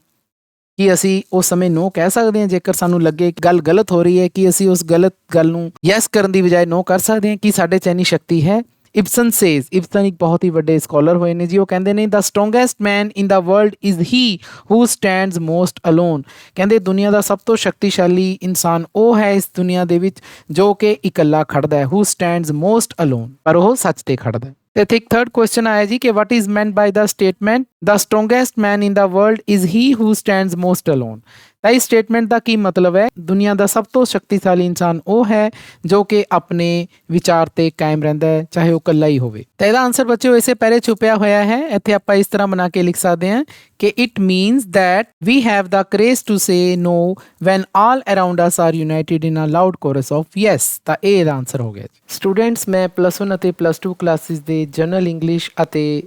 ਕੀ ਅਸੀਂ ਉਸ ਸਮੇਂ ਨੋ ਕਹਿ ਸਕਦੇ ਹਾਂ ਜੇਕਰ ਸਾਨੂੰ ਲੱਗੇ ਗੱਲ ਗਲਤ ਹੋ ਰਹੀ ਹੈ? ਕਿ ਅਸੀਂ ਉਸ ਗਲਤ ਗੱਲ ਨੂੰ ਯੈਸ ਕਰਨ ਦੀ ਬਜਾਏ ਨੋ ਕਰ ਸਕਦੇ ਹਾਂ? ਕੀ ਸਾਡੇ 'ਚ ਇੰਨੀ ਸ਼ਕਤੀ ਹੈ? ਇਬਸਨ ਸੇਜ਼, ਇਬਸਨ ਇੱਕ ਬਹੁਤ ਹੀ ਵੱਡੇ ਸਕਾਲਰ ਹੋਏ ਨੇ ਜੀ, ਉਹ ਕਹਿੰਦੇ ਨੇ the strongest man in the world is he who stands most alone. ਕਹਿੰਦੇ ਦੁਨੀਆ ਦਾ ਸਭ ਤੋਂ ਸ਼ਕਤੀਸ਼ਾਲੀ ਇਨਸਾਨ ਉਹ ਹੈ ਇਸ ਦੁਨੀਆ ਦੇ ਵਿੱਚ ਜੋ ਕਿ ਇਕੱਲਾ ਖੜਦਾ ਹੈ, ਹੂ ਸਟੈਂਡਸ ਮੋਸਟ ਅਲੋਨ, ਪਰ ਉਹ ਸੱਚ ਤੇ ਖੜਦਾ ਹੈ। ਤੇ ਇੱਥੇ ਇੱਕ ਥਰਡ ਕੁਐਸਚਨ ਆਇਆ ਜੀ ਕਿ what is meant by the statement the strongest man in the world is he who stands most alone. ਤਾਂ ਇਸ ਸਟੇਟਮੈਂਟ ਦਾ ਕੀ ਮਤਲਬ ਹੈ? ਦੁਨੀਆ ਦਾ ਸਭ ਤੋਂ ਸ਼ਕਤੀਸ਼ਾਲੀ ਇਨਸਾਨ ਉਹ ਹੈ ਜੋ ਕਿ ਆਪਣੇ ਵਿਚਾਰ ਤੇ ਕਾਇਮ ਰਹਿੰਦਾ ਹੈ, ਚਾਹੇ ਉਹ ਇਕੱਲਾ ਹੀ ਹੋਵੇ। ਤਾਂ ਇਹਦਾ ਆਨਸਰ ਬੱਚਿਓ ਇਸੇ ਪਹਿਰੇ ਛੁਪਿਆ ਹੋਇਆ ਹੈ। ਇੱਥੇ ਆਪਾਂ ਇਸ ਤਰ੍ਹਾਂ ਬਣਾ ਕੇ ਲਿਖ ਸਕਦੇ ਹਾਂ ਕਿ it means that we have the courage to say no when all around us are united in a loud chorus of yes. ਤਾਂ ਇਹ ਇਹਦਾ ਆਨਸਰ ਹੋ ਗਿਆ। ਸਟੂਡੈਂਟਸ, ਮੈਂ +1 ਅਤੇ +2 ਕਲਾਸਿਸ ਦੇ ਜਨਰਲ ਇੰਗਲਿਸ਼ ਅਤੇ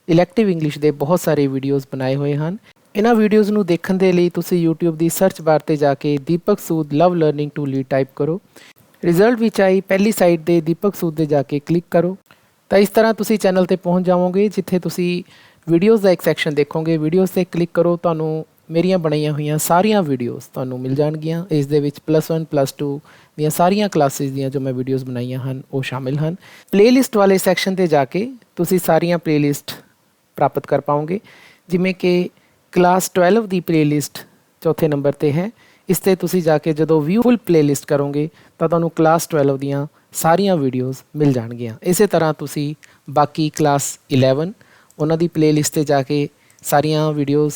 ਇਲੈਕਟਿਵ ਇੰਗਲਿਸ਼ ਦੇ ਬਹੁਤ ਸਾਰੇ ਵੀਡੀਓਜ਼ ਬਣਾਏ ਹੋਏ ਹਨ। ਇਹਨਾਂ ਵੀਡੀਓਜ਼ ਨੂੰ ਦੇਖਣ ਦੇ ਲਈ ਤੁਸੀਂ YouTube ਦੀ ਸਰਚ ਬਾਰ 'ਤੇ ਜਾ ਕੇ ਦੀਪਕ ਸੂਦ ਲਵ ਲਰਨਿੰਗ ਟੂ ਲੀਡ ਟਾਈਪ ਕਰੋ। ਰਿਜ਼ਲਟ ਵਿੱਚ ਆਈ ਪਹਿਲੀ ਸਾਈਟ 'ਤੇ ਦੀਪਕ ਸੂਦ 'ਤੇ ਜਾ ਕੇ ਕਲਿੱਕ ਕਰੋ। ਤਾਂ ਇਸ ਤਰ੍ਹਾਂ ਤੁਸੀਂ ਚੈਨਲ 'ਤੇ ਪਹੁੰਚ ਜਾਵੋਗੇ ਜਿੱਥੇ ਤੁਸੀਂ ਵੀਡੀਓਜ਼ ਦਾ ਇੱਕ ਸੈਕਸ਼ਨ ਦੇਖੋਗੇ। ਵੀਡੀਓਜ਼ 'ਤੇ ਕਲਿੱਕ ਕਰੋ, ਤੁਹਾਨੂੰ ਮੇਰੀਆਂ ਬਣਾਈਆਂ ਹੋਈਆਂ ਸਾਰੀਆਂ ਵੀਡੀਓਜ਼ ਤੁਹਾਨੂੰ ਮਿਲ ਜਾਣਗੀਆਂ। ਇਸ ਦੇ ਵਿੱਚ +1 +2 ਦੀਆਂ ਸਾਰੀਆਂ ਕਲਾਸਿਸ ਦੀਆਂ ਜੋ ਮੈਂ ਵੀਡੀਓਜ਼ ਬਣਾਈਆਂ ਹਨ ਉਹ ਸ਼ਾਮਿਲ ਹਨ। ਪਲੇਲਿਸਟ ਵਾਲੇ ਸੈਕਸ਼ਨ 'ਤੇ ਜਾ ਕੇ ਤੁਸੀਂ ਸਾਰੀਆਂ ਪਲੇਲਿਸਟ ਪ੍ਰਾਪਤ ਕਰ ਪਾਓਗੇ, ਜਿਵੇਂ ਕਿ ਕਲਾਸ 12 ਦੀ ਪਲੇਲਿਸਟ ਚੌਥੇ ਨੰਬਰ 'ਤੇ ਹੈ। ਇਸ 'ਤੇ ਤੁਸੀਂ ਜਾ ਕੇ ਜਦੋਂ ਵਿਊ ਫੁੱਲ ਪਲੇਲਿਸਟ ਕਰੋਗੇ ਤਾਂ ਤੁਹਾਨੂੰ ਕਲਾਸ 12 ਦੀਆਂ ਸਾਰੀਆਂ ਵੀਡੀਓਜ਼ ਮਿਲ ਜਾਣਗੀਆਂ। ਇਸੇ ਤਰ੍ਹਾਂ ਤੁਸੀਂ ਬਾਕੀ ਕਲਾਸ 11 ਉਹਨਾਂ ਦੀ ਪਲੇਲਿਸਟ 'ਤੇ ਜਾ ਕੇ ਸਾਰੀਆਂ ਵੀਡੀਓਜ਼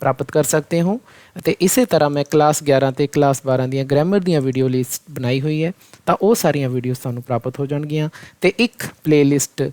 ਪ੍ਰਾਪਤ ਕਰ ਸਕਦੇ ਹੋ। ਅਤੇ ਇਸੇ ਤਰ੍ਹਾਂ ਮੈਂ ਕਲਾਸ 11 ਅਤੇ ਕਲਾਸ 12 ਦੀਆਂ ਗ੍ਰਾਮਰ ਦੀਆਂ ਵੀਡੀਓ ਲਿਸਟ ਬਣਾਈ ਹੋਈ ਹੈ, ਤਾਂ ਉਹ ਸਾਰੀਆਂ ਵੀਡੀਓਜ਼ ਤੁਹਾਨੂੰ ਪ੍ਰਾਪਤ ਹੋ ਜਾਣਗੀਆਂ। ਅਤੇ ਇੱਕ ਪਲੇਲਿਸਟ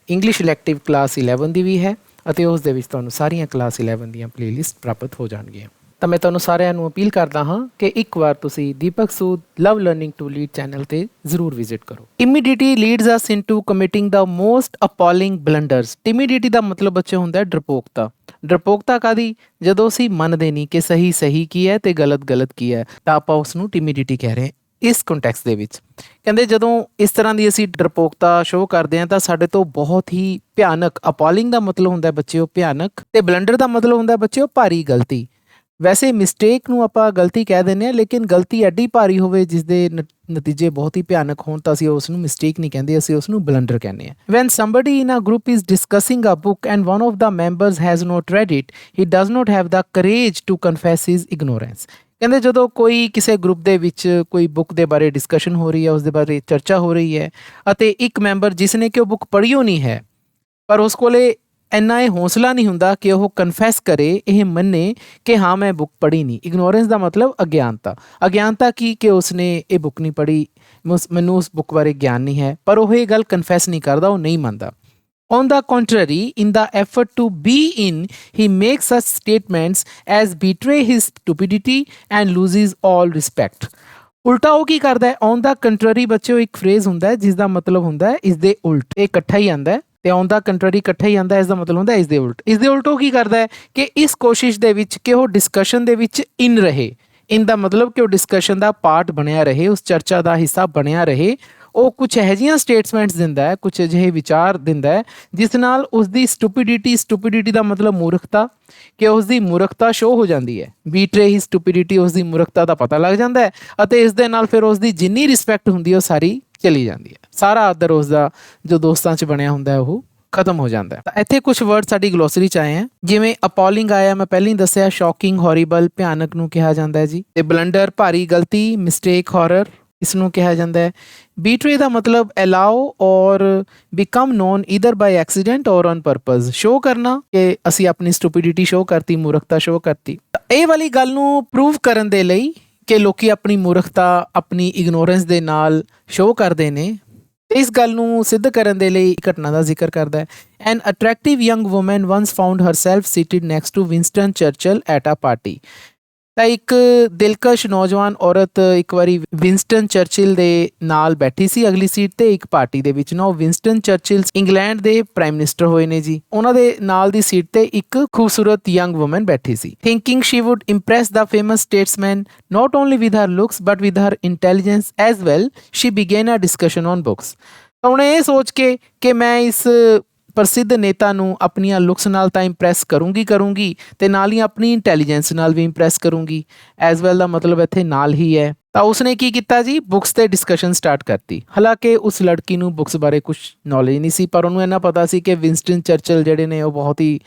ਇੰਗਲਿਸ਼ ਇਲੈਕਟਿਵ ਕਲਾਸ 11 ਦੀ ਵੀ ਹੈ ਅਤੇ ਉਸ ਦੇ ਵਿੱਚ ਤੁਹਾਨੂੰ ਸਾਰੀਆਂ ਕਲਾਸ 11 ਦੀਆਂ ਪਲੇਲਿਸਟ ਪ੍ਰਾਪਤ ਹੋ ਜਾਣਗੀਆਂ। ਤਾਂ ਮੈਂ ਤੁਹਾਨੂੰ ਸਾਰਿਆਂ ਨੂੰ ਅਪੀਲ ਕਰਦਾ ਹਾਂ ਕਿ ਇੱਕ ਵਾਰ ਤੁਸੀਂ ਦੀਪਕ ਸੂਦ ਲਵ ਲਰਨਿੰਗ ਟੂ ਲੀਡ ਚੈਨਲ 'ਤੇ ਜ਼ਰੂਰ ਵਿਜ਼ਿਟ ਕਰੋ। ਟਿਮਿਡਿਟੀ ਲੀਡਸ ਅਸ ਇਨਟੂ ਕਮਿਟਿੰਗ ਦਾ ਮੋਸਟ ਅਪੋਲਿੰਗ ਬਲੰਡਰਸ। ਟਿਮਿਡਿਟੀ ਦਾ ਮਤਲਬ ਬੱਚੇ ਹੁੰਦਾ ਡਰਪੋਕਤਾ। ਡਰਪੋਕਤਾ ਕਾਹਦੀ? ਜਦੋਂ ਅਸੀਂ ਮੰਨਦੇ ਨਹੀਂ ਕਿ ਸਹੀ ਸਹੀ ਕੀ ਹੈ ਤੇ ਗਲਤ ਗਲਤ ਕੀ ਹੈ, ਤਾਂ ਆਪਾਂ ਉਸ ਨੂੰ ਟਿਮਿਡਿਟੀ ਕਹਿ ਰਹੇ ਹਾਂ। ਇਸ ਕੰਟੈਕਸਟ ਦੇ ਵਿੱਚ ਕਹਿੰਦੇ ਜਦੋਂ ਇਸ ਤਰ੍ਹਾਂ ਦੀ ਅਸੀਂ ਡਰਪੋਕਤਾ ਸ਼ੋਅ ਕਰਦੇ ਹਾਂ ਤਾਂ ਸਾਡੇ ਤੋਂ ਬਹੁਤ ਹੀ ਭਿਆਨਕ, ਅਪੋਲਿੰਗ ਦਾ ਮਤਲਬ ਹੁੰਦਾ ਬੱਚਿਓ ਭਿਆਨਕ, ਤੇ ਬਲੰਡਰ ਦਾ ਮਤਲਬ ਹੁੰਦਾ ਬੱਚਿਓ ਭਾਰੀ ਗਲਤੀ। ਵੈਸੇ ਮਿਸਟੇਕ ਨੂੰ ਆਪਾਂ ਗਲਤੀ ਕਹਿ ਦਿੰਦੇ ਹਾਂ, ਲੇਕਿਨ ਗਲਤੀ ਐਡੀ ਭਾਰੀ ਹੋਵੇ ਜਿਸ ਦੇ ਨਤੀਜੇ ਬਹੁਤ ਹੀ ਭਿਆਨਕ ਹੋਣ ਤਾਂ ਅਸੀਂ ਉਸ ਨੂੰ ਮਿਸਟੇਕ ਨਹੀਂ ਕਹਿੰਦੇ, ਅਸੀਂ ਉਸ ਨੂੰ ਬਲੰਡਰ ਕਹਿੰਦੇ ਹਾਂ। When somebody in a group is discussing a book and one of the members has not read it, he does not have the courage to confess his ignorance. ਕਹਿੰਦੇ ਜਦੋਂ ਕੋਈ ਕਿਸੇ ਗਰੁੱਪ ਦੇ ਵਿੱਚ ਕੋਈ ਬੁੱਕ ਦੇ ਬਾਰੇ ਡਿਸਕਸ਼ਨ ਹੋ ਰਹੀ ਹੈ, ਉਸ ਦੇ ਬਾਰੇ ਚਰਚਾ ਹੋ ਰਹੀ ਹੈ, ਅਤੇ ਇੱਕ ਮੈਂਬਰ ਜਿਸ ਨੇ ਕਿ ਉਹ ਬੁੱਕ ਪੜ੍ਹੀ ਨਹੀਂ ਹੈ, ਪਰ ਉਸ ਕੋਲੇ ਇੰਨਾ ਇਹ ਹੌਸਲਾ ਨਹੀਂ ਹੁੰਦਾ ਕਿ ਉਹ ਕਨਫੈਸ ਕਰੇ, ਇਹ ਮੰਨੇ ਕਿ ਹਾਂ ਮੈਂ ਬੁੱਕ ਪੜ੍ਹੀ ਨਹੀਂ। ਇਗਨੋਰੈਂਸ ਦਾ ਮਤਲਬ ਅਗਿਆਨਤਾ। ਅਗਿਆਨਤਾ ਕੀ? ਕਿ ਉਸਨੇ ਇਹ ਬੁੱਕ ਨਹੀਂ ਪੜ੍ਹੀ, ਮੈਨੂੰ ਉਸ ਬੁੱਕ ਬਾਰੇ ਗਿਆਨ ਨਹੀਂ ਹੈ, ਪਰ ਉਹ ਇਹ ਗੱਲ ਕਨਫੈਸ ਨਹੀਂ ਕਰਦਾ, ਉਹ ਨਹੀਂ ਮੰਨਦਾ। On the contrary, in the effort to be in, he makes such statements as betray his stupidity and loses all respect. ਉਲਟਾ ਉਹ ਕੀ ਕਰਦਾ ਹੈ? On the contrary ਬੱਚਿਓ ਇੱਕ ਫਰੇਜ਼ ਹੁੰਦਾ ਹੈ ਜਿਸ ਦਾ ਮਤਲਬ ਹੁੰਦਾ ਹੈ ਇਸ ਦੇ ਉਲਟ। ਇਹ ਇਕੱਠਾ ਹੀ ਆਉਂਦਾ ਹੈ ਤੇ on the contrary ਇਕੱਠਾ ਹੀ ਆਉਂਦਾ, ਇਸ ਦਾ ਮਤਲਬ ਹੁੰਦਾ ਇਸ ਦੇ ਉਲਟ। ਇਸ ਦੇ ਉਲਟ ਉਹ ਕੀ ਕਰਦਾ ਹੈ ਕਿ ਇਸ ਕੋਸ਼ਿਸ਼ ਦੇ ਵਿੱਚ ਕਿ ਉਹ ਡਿਸਕਸ਼ਨ ਦੇ ਵਿੱਚ ਇਨ ਰਹੇ। ਇਨ ਦਾ ਮਤਲਬ ਕਿ ਉਹ ਡਿਸਕਸ਼ਨ ਦਾ ਪਾਰਟ ਬਣਿਆ ਰਹੇ, ਉਸ ਚਰਚਾ ਦਾ ਹਿੱਸਾ ਬਣਿਆ ਰਹੇ। ਉਹ ਕੁਛ ਇਹੋ ਜਿਹੀਆਂ ਸਟੇਟਮੈਂਟਸ ਦਿੰਦਾ ਹੈ, ਕੁਛ ਅਜਿਹੇ ਵਿਚਾਰ ਦਿੰਦਾ ਹੈ ਜਿਸ ਨਾਲ ਉਸਦੀ ਸਟੂਪਿਡਿਟੀ ਦਾ ਮਤਲਬ ਮੂਰਖਤਾ, ਕਿ ਉਸਦੀ ਮੂਰਖਤਾ ਸ਼ੋਅ ਹੋ ਜਾਂਦੀ ਹੈ। ਬੀਟਰੇ ਹੀ ਸਟੂਪਿਡਿਟੀ, ਉਸਦੀ ਮੂਰਖਤਾ ਦਾ ਪਤਾ ਲੱਗ ਜਾਂਦਾ ਹੈ ਅਤੇ ਇਸ ਦੇ ਨਾਲ ਫਿਰ ਉਸਦੀ ਜਿੰਨੀ ਰਿਸਪੈਕਟ ਹੁੰਦੀ ਹੈ ਉਹ ਸਾਰੀ ਚਲੀ ਜਾਂਦੀ ਹੈ। ਸਾਰਾ ਆਦਰ ਉਸਦਾ ਜੋ ਦੋਸਤਾਂ 'ਚ ਬਣਿਆ ਹੁੰਦਾ ਹੈ ਉਹ ਖਤਮ ਹੋ ਜਾਂਦਾ ਹੈ। ਤਾਂ ਇੱਥੇ ਕੁਝ ਵਰਡ ਸਾਡੀ ਗਲੋਸਰੀ 'ਚ ਆਏ ਹੈ, ਜਿਵੇਂ ਅਪੋਲਿੰਗ ਆਇਆ, ਮੈਂ ਪਹਿਲਾਂ ਹੀ ਦੱਸਿਆ। ਸ਼ੌਕਿੰਗ, ਹੌਰੀਬਲ, ਭਿਆਨਕ ਨੂੰ ਕਿਹਾ ਜਾਂਦਾ ਹੈ ਜੀ। ਤੇ ਬਲੰਡਰ ਭਾਰੀ ਗਲਤੀ, ਮਿਸਟੇਕ, ਹੌਰਰ, ਇਸ ਨੂੰ ਕਿਹਾ ਜਾਂਦਾ ਹੈ। ਬੀਟਰੇ ਦਾ ਮਤਲਬ ਅਲਾਓ ਔਰ ਬਿਕਮ ਨੋਨ ਈਦਰ ਬਾਈ ਐਕਸੀਡੈਂਟ ਔਰ ਔਨ ਪਰਪਸ, ਸ਼ੋਅ ਕਰਨਾ ਕਿ ਅਸੀਂ ਆਪਣੀ ਸਟੂਪਿਡਿਟੀ ਸ਼ੋਅ ਕਰਤੀ, ਮੂਰਖਤਾ ਸ਼ੋਅ ਕਰਤੀ। ਇਹ ਵਾਲੀ ਗੱਲ ਨੂੰ ਪ੍ਰੂਵ ਕਰਨ ਦੇ ਲਈ ਕਿ ਲੋਕੀ ਆਪਣੀ ਮੂਰਖਤਾ ਆਪਣੀ ਇਗਨੋਰੈਂਸ ਦੇ ਨਾਲ ਸ਼ੋਅ ਕਰਦੇ ਨੇ, ਇਸ ਗੱਲ ਨੂੰ ਸਿੱਧ ਕਰਨ ਦੇ ਲਈ ਘਟਨਾ ਦਾ ਜ਼ਿਕਰ ਕਰਦਾ ਹੈ। An attractive young woman once found herself seated next to Winston Churchill at a party. ਤਾਂ ਇੱਕ ਦਿਲਕਸ਼ ਨੌਜਵਾਨ ਔਰਤ ਇੱਕ ਵਾਰੀ ਵਿੰਸਟਨ ਚਰਚਿਲ ਦੇ ਨਾਲ ਬੈਠੀ ਸੀ ਅਗਲੀ ਸੀਟ ਤੇ ਇੱਕ ਪਾਰਟੀ ਦੇ ਵਿੱਚ ਨਾ। ਉਹ ਵਿੰਸਟਨ ਚਰਚਿਲ ਇੰਗਲੈਂਡ ਦੇ ਪ੍ਰਾਈਮ ਮਿਨਿਸਟਰ ਹੋਏ ਨੇ ਜੀ। ਉਹਨਾਂ ਦੇ ਨਾਲ ਦੀ ਸੀਟ ਤੇ ਇੱਕ ਖੂਬਸੂਰਤ ਯੰਗ ਵੂਮਨ ਬੈਠੀ ਸੀ। Thinking she would impress the famous statesman not only with her looks but with her intelligence as well, she began a discussion on books. ਤਾਂ ਉਹਨੇ ਇਹ ਸੋਚ ਕੇ ਕਿ ਮੈਂ ਇਸ ਪ੍ਰਸਿੱਧ ਨੇਤਾ ਨੂੰ ਆਪਣੀਆਂ ਲੁਕਸ ਨਾਲ ਤਾਂ ਇੰਪ੍ਰੈਸ ਕਰੂੰਗੀ ਤੇ ਨਾਲ ਹੀ ਆਪਣੀ ਇੰਟੈਲੀਜੈਂਸ ਨਾਲ ਵੀ ਇੰਪ੍ਰੈਸ ਕਰੂੰਗੀ। ਐਜ਼ ਵੈਲ ਦਾ ਮਤਲਬ ਇੱਥੇ ਨਾਲ ਹੀ ਹੈ। ਤਾਂ ਉਸਨੇ ਕੀ ਕੀਤਾ ਜੀ, ਬੁੱਕਸ ਤੇ ਡਿਸਕਸ਼ਨ ਸਟਾਰਟ ਕਰਤੀ। ਹਾਲਾਂਕਿ ਉਸ ਲੜਕੀ ਨੂੰ ਬੁੱਕਸ ਬਾਰੇ ਕੁਝ ਨੌਲੇਜ ਨਹੀਂ ਸੀ, ਪਰ ਉਹਨੂੰ ਇੰਨਾ ਪਤਾ ਸੀ ਕਿ ਵਿੰਸਟਨ ਚਰਚਿਲ ਜਿਹੜੇ ਨੇ ਉਹ ਬਹੁਤ ਹੀ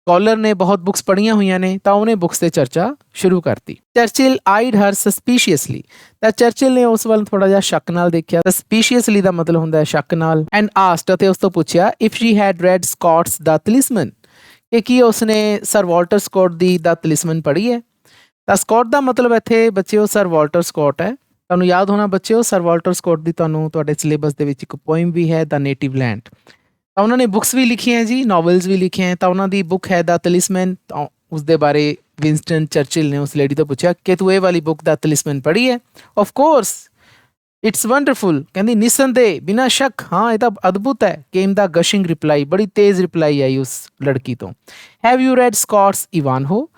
ਸਕੋਲਰ ਨੇ, ਬਹੁਤ ਬੁੱਕਸ ਪੜ੍ਹੀਆਂ ਹੋਈਆਂ ਨੇ। ਤਾਂ ਉਹਨੇ ਬੁੱਕਸ ਤੇ ਚਰਚਾ ਸ਼ੁਰੂ ਕਰਤੀ। ਚਰਚਿਲ ਆਈਡ ਹਰ ਸਸਪੀਸ਼ੀਅਸਲੀ, ਤਾਂ ਚਰਚਿਲ ਨੇ ਉਸ ਵੱਲ ਥੋੜਾ ਜਿਹਾ ਸ਼ੱਕ ਨਾਲ ਦੇਖਿਆ। ਸਸਪੀਸ਼ੀਅਸਲੀ ਦਾ ਮਤਲਬ ਹੁੰਦਾ ਹੈ ਸ਼ੱਕ ਨਾਲ। ਐਂਡ ਆਸਕਡ, ਅਤੇ ਉਸ ਤੋਂ ਪੁੱਛਿਆ, ਇਫ ਸ਼ੀ ਹੈਡ ਰੈਡ ਸਕਾਟਸ ਦਾ ਤਲਿਸਮਨ, ਕਿ ਕੀ ਉਸਨੇ ਸਰ ਵਾਲਟਰ ਸਕੋਟ ਦੀ ਦਾ ਤਲਿਸਮਨ ਪੜ੍ਹੀ ਹੈ। ਤਾਂ ਸਕੋਟ ਦਾ ਮਤਲਬ ਇੱਥੇ ਬੱਚਿਓ ਸਰ ਵਾਲਟਰ ਸਕੋਟ ਹੈ। ਤੁਹਾਨੂੰ ਯਾਦ ਹੋਣਾ ਬੱਚਿਓ, ਸਰ ਵਾਲਟਰ ਸਕੋਟ ਦੀ ਤੁਹਾਨੂੰ ਤੁਹਾਡੇ ਸਿਲੇਬਸ ਦੇ ਵਿੱਚ ਇੱਕ ਪੋਇਮ ਵੀ ਹੈ, ਦਾ ਨੇਟਿਵ ਲੈਂਡ। ਤਾਂ ਉਹਨਾਂ ਨੇ ਬੁੱਕਸ ਵੀ ਲਿਖੀਆਂ ਜੀ, ਨਾਵਲਸ ਵੀ ਲਿਖੇ ਹੈ। ਤਾਂ ਉਹਨਾਂ ਦੀ ਬੁੱਕ ਹੈ ਦਾ ਤਲਿਸਮੈਨ। ਤਾਂ ਉਸਦੇ ਬਾਰੇ ਵਿੰਸਟਨ ਚਰਚਿਲ ਨੇ ਉਸ ਲੇਡੀ ਤੋਂ ਪੁੱਛਿਆ ਕਿ ਤੂੰ ਇਹ ਵਾਲੀ ਬੁੱਕ ਦਾ ਤਲਿਸਮੈਨ ਪੜ੍ਹੀ ਹੈ। ਆਫ ਕੋਰਸ ਇਟਸ ਵੰਡਰਫੁਲ, ਕਹਿੰਦੀ ਨਿਸੰਦੇਹ ਬਿਨਾਂ ਸ਼ੱਕ, ਹਾਂ ਇਹ ਤਾਂ ਅਦਭੁਤ ਹੈ। ਕੇਮ ਦਾ ਗਸ਼ਿੰਗ ਰਿਪਲਾਈ, ਬੜੀ ਤੇਜ਼ ਰਿਪਲਾਈ ਆਈ ਉਸ ਲੜਕੀ ਤੋਂ। Have you read Scott's Ivanhoe,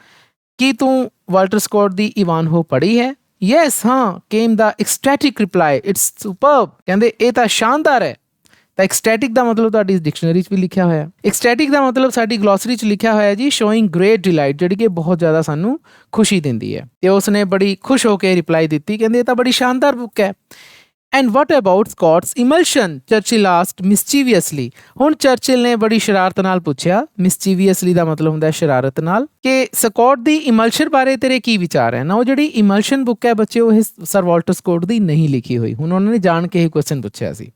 ਕੀ ਤੂੰ ਵਾਲਟਰ ਸਕੋਟ ਦੀ ਇਵਾਨਹੋ ਪੜ੍ਹੀ ਹੈ। ਯੈਸ, ਹਾਂ। Came the ecstatic reply, it's superb, ਕਹਿੰਦੇ ਇਹ ਤਾਂ ਸ਼ਾਨਦਾਰ ਹੈ। ਤਾਂ ਐਕਸਟੈਟਿਕ ਦਾ ਮਤਲਬ ਤੁਹਾਡੀ ਡਿਕਸ਼ਨਰੀ 'ਚ ਵੀ ਲਿਖਿਆ ਹੋਇਆ। ਐਕਸਟੈਟਿਕ ਦਾ ਮਤਲਬ ਸਾਡੀ ਗਲੋਸਰੀ 'ਚ ਲਿਖਿਆ ਹੋਇਆ ਜੀ, ਸ਼ੋਇੰਗ ਗ੍ਰੇਟ ਡਿਲਾਈਟ, ਜਿਹੜੀ ਕਿ ਬਹੁਤ ਜ਼ਿਆਦਾ ਸਾਨੂੰ ਖੁਸ਼ੀ ਦਿੰਦੀ ਹੈ। ਤੇ ਉਸਨੇ ਬੜੀ ਖੁਸ਼ ਹੋ ਕੇ ਰਿਪਲਾਈ ਦਿੱਤੀ, ਕਹਿੰਦੇ ਇਹ ਤਾਂ ਬੜੀ ਸ਼ਾਨਦਾਰ ਬੁੱਕ ਹੈ। And what about Scott's emulsion, Churchill asked mischievously. ਹੁਣ ਚਰਚਿਲ ਨੇ ਬੜੀ ਸ਼ਰਾਰਤ ਨਾਲ ਪੁੱਛਿਆ, ਮਿਸਚੀਵੀਅਸਲੀ ਦਾ ਮਤਲਬ ਹੁੰਦਾ ਸ਼ਰਾਰਤ ਨਾਲ, ਕਿ ਸਕਾਟ ਦੀ ਇਮਲਸ਼ਨ ਬਾਰੇ ਤੇਰੇ ਕੀ ਵਿਚਾਰ ਹੈ। ਨਾ ਉਹ ਜਿਹੜੀ ਇਮਲਸ਼ਨ ਬੁੱਕ ਹੈ ਬੱਚੇ, ਉਹ ਸਰ ਵਾਲਟਰ ਸਕੋਟ ਦੀ ਨਹੀਂ ਲਿਖੀ ਹੋਈ। ਹੁਣ ਉਹਨਾਂ ਨੇ ਜਾਣ ਕੇ ਇਹ ਕੁਐਸਚਨ ਪੁੱਛਿਆ ਸੀ।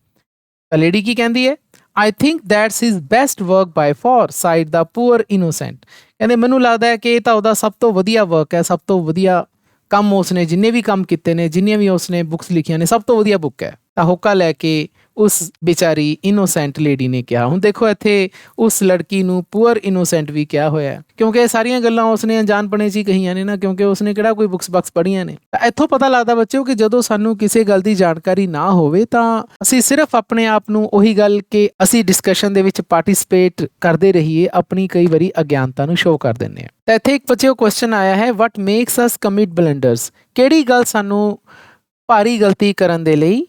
ਤਾਂ ਲੇਡੀ ਕੀ ਕਹਿੰਦੀ ਹੈ, I think that's his best work by far, sighed the poor innocent. ਕਹਿੰਦੇ ਮੈਨੂੰ ਲੱਗਦਾ ਹੈ ਕਿ ਇਹ ਤਾਂ ਉਹਦਾ ਸਭ ਤੋਂ ਵਧੀਆ ਵਰਕ ਹੈ, ਸਭ ਤੋਂ ਵਧੀਆ ਕੰਮ ਉਸਨੇ ਜਿੰਨੇ ਵੀ ਕੰਮ ਕੀਤੇ ਨੇ, ਜਿੰਨੀਆਂ ਵੀ ਉਸਨੇ ਬੁੱਕਸ ਲਿਖੀਆਂ ਨੇ, ਸਭ ਤੋਂ ਵਧੀਆ ਬੁੱਕ ਹੈ। ਤਾਂ ਹੋਕਾ ਲੈ ਕੇ ਉਸ ਵਿਚਾਰੀ ਇਨੋਸੈਂਟ ਲੇਡੀ ਨੇ ਕਿਹਾ। ਹੁਣ ਦੇਖੋ ਇੱਥੇ ਉਸ ਲੜਕੀ ਨੂੰ ਪੂਅਰ ਇਨੋਸੈਂਟ ਵੀ ਕਿਹਾ ਹੋਇਆ, ਕਿਉਂਕਿ ਇਹ ਸਾਰੀਆਂ ਗੱਲਾਂ ਉਸਨੇ ਅਣਜਾਣਪਣੇ 'ਚ ਹੀ ਕਹੀਆਂ ਨੇ ਨਾ, ਕਿਉਂਕਿ ਉਸਨੇ ਕਿਹੜਾ ਕੋਈ ਬੁੱਕਸ ਪੜ੍ਹੀਆਂ ਨੇ। ਤਾਂ ਇੱਥੋਂ ਪਤਾ ਲੱਗਦਾ ਬੱਚਿਓ ਕਿ ਜਦੋਂ ਸਾਨੂੰ ਕਿਸੇ ਗੱਲ ਦੀ ਜਾਣਕਾਰੀ ਨਾ ਹੋਵੇ ਤਾਂ ਅਸੀਂ ਸਿਰਫ ਆਪਣੇ ਆਪ ਨੂੰ ਉਹੀ ਗੱਲ ਕਿ ਅਸੀਂ ਡਿਸਕਸ਼ਨ ਦੇ ਵਿੱਚ ਪਾਰਟਿਸਿਪੇਟ ਕਰਦੇ ਰਹੀਏ, ਆਪਣੀ ਕਈ ਵਾਰੀ ਅਗਿਆਨਤਾ ਨੂੰ ਸ਼ੋਅ ਕਰ ਦਿੰਦੇ ਹਾਂ। ਤਾਂ ਇੱਥੇ ਇੱਕ ਬੱਚਿਓ ਕੁਐਸਚਨ ਆਇਆ ਹੈ, ਵਟ ਮੇਕਸ ਅਸ ਕਮਿਟ ਬਲੰਡਰਸ, ਕਿਹੜੀ ਗੱਲ ਸਾਨੂੰ ਭਾਰੀ ਗਲਤੀ ਕਰਨ ਦੇ ਲਈ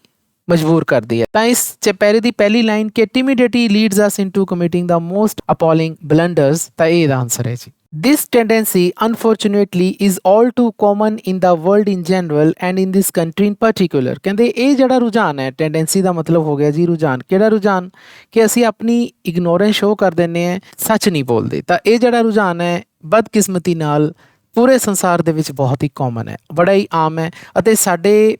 ਮਜਬੂਰ ਕਰਦੀ ਹੈ। ਤਾਂ ਇਸ ਚੈਪਟਰ ਦੀ ਪਹਿਲੀ ਲਾਈਨ ਕਿ ਟਿਮਿਡਿਟੀ ਲੀਡਸ ਅਸ ਇਨਟੂ ਕਮਿਟਿੰਗ ਦਾ ਮੋਸਟ ਅਪੋਲਿੰਗ ਬਲੰਡਰਸ, ਤਾਂ ਇਹ ਇਹਦਾ ਆਨਸਰ ਹੈ ਜੀ। This tendency unfortunately is all too common in the world in general and in this country in particular। ਕਹਿੰਦੇ ਇਹ ਜਿਹੜਾ ਰੁਝਾਨ ਹੈ, ਟੈਂਡੈਂਸੀ ਦਾ ਮਤਲਬ ਹੋ ਗਿਆ ਜੀ ਰੁਝਾਨ। ਕਿਹੜਾ ਰੁਝਾਨ, ਕਿ ਅਸੀਂ ਆਪਣੀ ਇਗਨੋਰੈਂਸ ਸ਼ੋਅ ਕਰ ਦਿੰਦੇ ਹਾਂ, ਸੱਚ ਨਹੀਂ ਬੋਲਦੇ। ਤਾਂ ਇਹ ਜਿਹੜਾ ਰੁਝਾਨ ਹੈ ਬਦਕਿਸਮਤੀ ਨਾਲ ਪੂਰੇ ਸੰਸਾਰ ਦੇ ਵਿੱਚ ਬਹੁਤ ਹੀ ਕਾਮਨ ਹੈ, ਬੜਾ ਹੀ ਆਮ ਹੈ, ਅਤੇ ਸਾਡੇ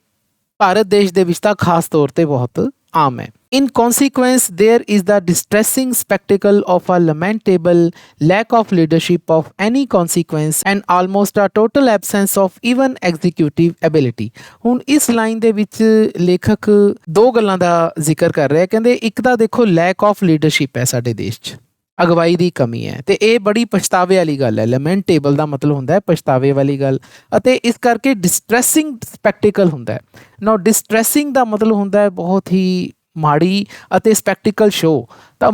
ਭਾਰਤ ਦੇਸ਼ ਦੇ ਵਿੱਚ ਤਾਂ ਖਾਸ ਤੌਰ ਤੇ ਬਹੁਤ ਆਮ ਹੈ। In consequence, there is the distressing spectacle of a lamentable lack of leadership of any consequence and almost a total absence of even executive ability। ਹੁਣ ਇਸ ਲਾਈਨ ਦੇ ਵਿੱਚ ਲੇਖਕ ਦੋ ਗੱਲਾਂ ਦਾ ਜ਼ਿਕਰ ਕਰ ਰਿਹਾ। ਕਹਿੰਦੇ ਇੱਕ ਤਾਂ ਦੇਖੋ lack of leadership ਹੈ ਸਾਡੇ ਦੇਸ਼ 'ਚ, ਅਗਵਾਈ ਦੀ ਕਮੀ ਹੈ, ਤੇ ਇਹ ਬੜੀ ਪਛਤਾਵੇ ਵਾਲੀ ਗੱਲ ਹੈ। ਲੈਮੈਂਟੇਬਲ ਦਾ ਮਤਲਬ ਹੁੰਦਾ ਹੈ ਪਛਤਾਵੇ ਵਾਲੀ ਗੱਲ, ਅਤੇ ਇਸ ਕਰਕੇ ਡਿਸਟਰੈਸਿੰਗ ਸਪੈਕਟੀਕਲ ਹੁੰਦਾ ਹੈ। ਨਾਓ ਡਿਸਟਰੈਸਿੰਗ ਦਾ ਮਤਲਬ ਹੁੰਦਾ ਹੈ ਬਹੁਤ ਹੀ ਮਾੜੀ, ਅਤੇ ਸਪੈਕਟੀਕਲ ਸ਼ੋਅ, ਤਾਂ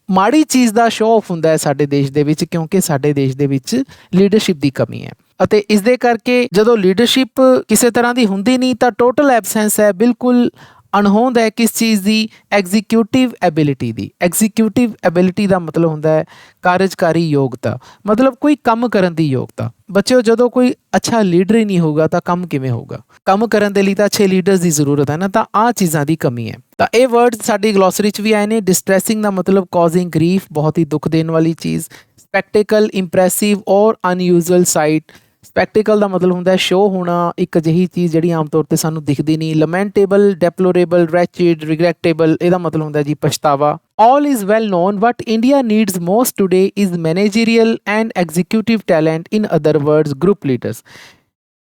ਮਾੜੀ ਚੀਜ਼ ਦਾ ਸ਼ੋਅ ਆਫ ਹੁੰਦਾ ਹੈ ਸਾਡੇ ਦੇਸ਼ ਦੇ ਵਿੱਚ, ਕਿਉਂਕਿ ਸਾਡੇ ਦੇਸ਼ ਦੇ ਵਿੱਚ ਲੀਡਰਸ਼ਿਪ ਦੀ ਕਮੀ ਹੈ। ਅਤੇ ਇਸ ਦੇ ਕਰਕੇ ਜਦੋਂ ਲੀਡਰਸ਼ਿਪ ਕਿਸੇ ਤਰ੍ਹਾਂ ਦੀ ਹੁੰਦੀ ਨਹੀਂ ਤਾਂ ਟੋਟਲ ਐਬਸੈਂਸ ਹੈ, ਬਿਲਕੁਲ ਅਣਹੋਂਦ ਹੈ ਕਿਸ ਚੀਜ਼ ਦੀ, ਐਗਜ਼ੀਕਿਊਟਿਵ ਐਬਿਲਿਟੀ ਦੀ। ਐਗਜ਼ੀਕਿਊਟਿਵ ਐਬਿਲਿਟੀ ਦਾ ਮਤਲਬ ਹੁੰਦਾ ਹੈ ਕਾਰਜਕਾਰੀ ਯੋਗਤਾ, ਮਤਲਬ ਕੋਈ ਕੰਮ ਕਰਨ ਦੀ ਯੋਗਤਾ। ਬੱਚਿਓ ਜਦੋਂ ਕੋਈ ਅੱਛਾ ਲੀਡਰ ਹੀ ਨਹੀਂ ਹੋਊਗਾ ਤਾਂ ਕੰਮ ਕਿਵੇਂ ਹੋਊਗਾ। ਕੰਮ ਕਰਨ ਦੇ ਲਈ ਤਾਂ ਅੱਛੇ ਲੀਡਰਸ ਦੀ ਜ਼ਰੂਰਤ ਹੈ ਨਾ, ਤਾਂ ਆਹ ਚੀਜ਼ਾਂ ਦੀ ਕਮੀ ਹੈ। ਤਾਂ ਇਹ ਵਰਡ ਸਾਡੀ ਗਲੋਸਰੀ 'ਚ ਵੀ ਆਏ ਨੇ। ਡਿਸਟਰੈਸਿੰਗ ਦਾ ਮਤਲਬ ਕਾਜ਼ਿੰਗ ਗਰੀਫ, ਬਹੁਤ ਹੀ ਦੁੱਖ ਦੇਣ ਵਾਲੀ ਚੀਜ਼। ਸਪੈਕਟੇਕਲ ਇੰਪ੍ਰੈਸਿਵ ਔਰ ਅਨਯੂਜ਼ੁਅਲ ਸਾਈਟ, ਸਪੈਕਟੀਕਲ ਦਾ ਮਤਲਬ ਹੁੰਦਾ ਹੈ ਸ਼ੋ ਹੋਣਾ, ਇੱਕ ਅਜਿਹੀ ਚੀਜ਼ ਜਿਹੜੀ ਆਮ ਤੌਰ ਤੇ ਸਾਨੂੰ ਦਿਖਦੀ ਨਹੀਂ। ਲਮੈਂਟੇਬਲ, ਡੈਪਲੋਰੇਬਲ, ਰੈਚਿਡ, ਰਿਗਰੈਟੇਬਲ, ਇਹਦਾ ਮਤਲਬ ਹੁੰਦਾ ਜੀ ਪਛਤਾਵਾ। All is well known what India needs most today is managerial and executive talent, in other words group leaders।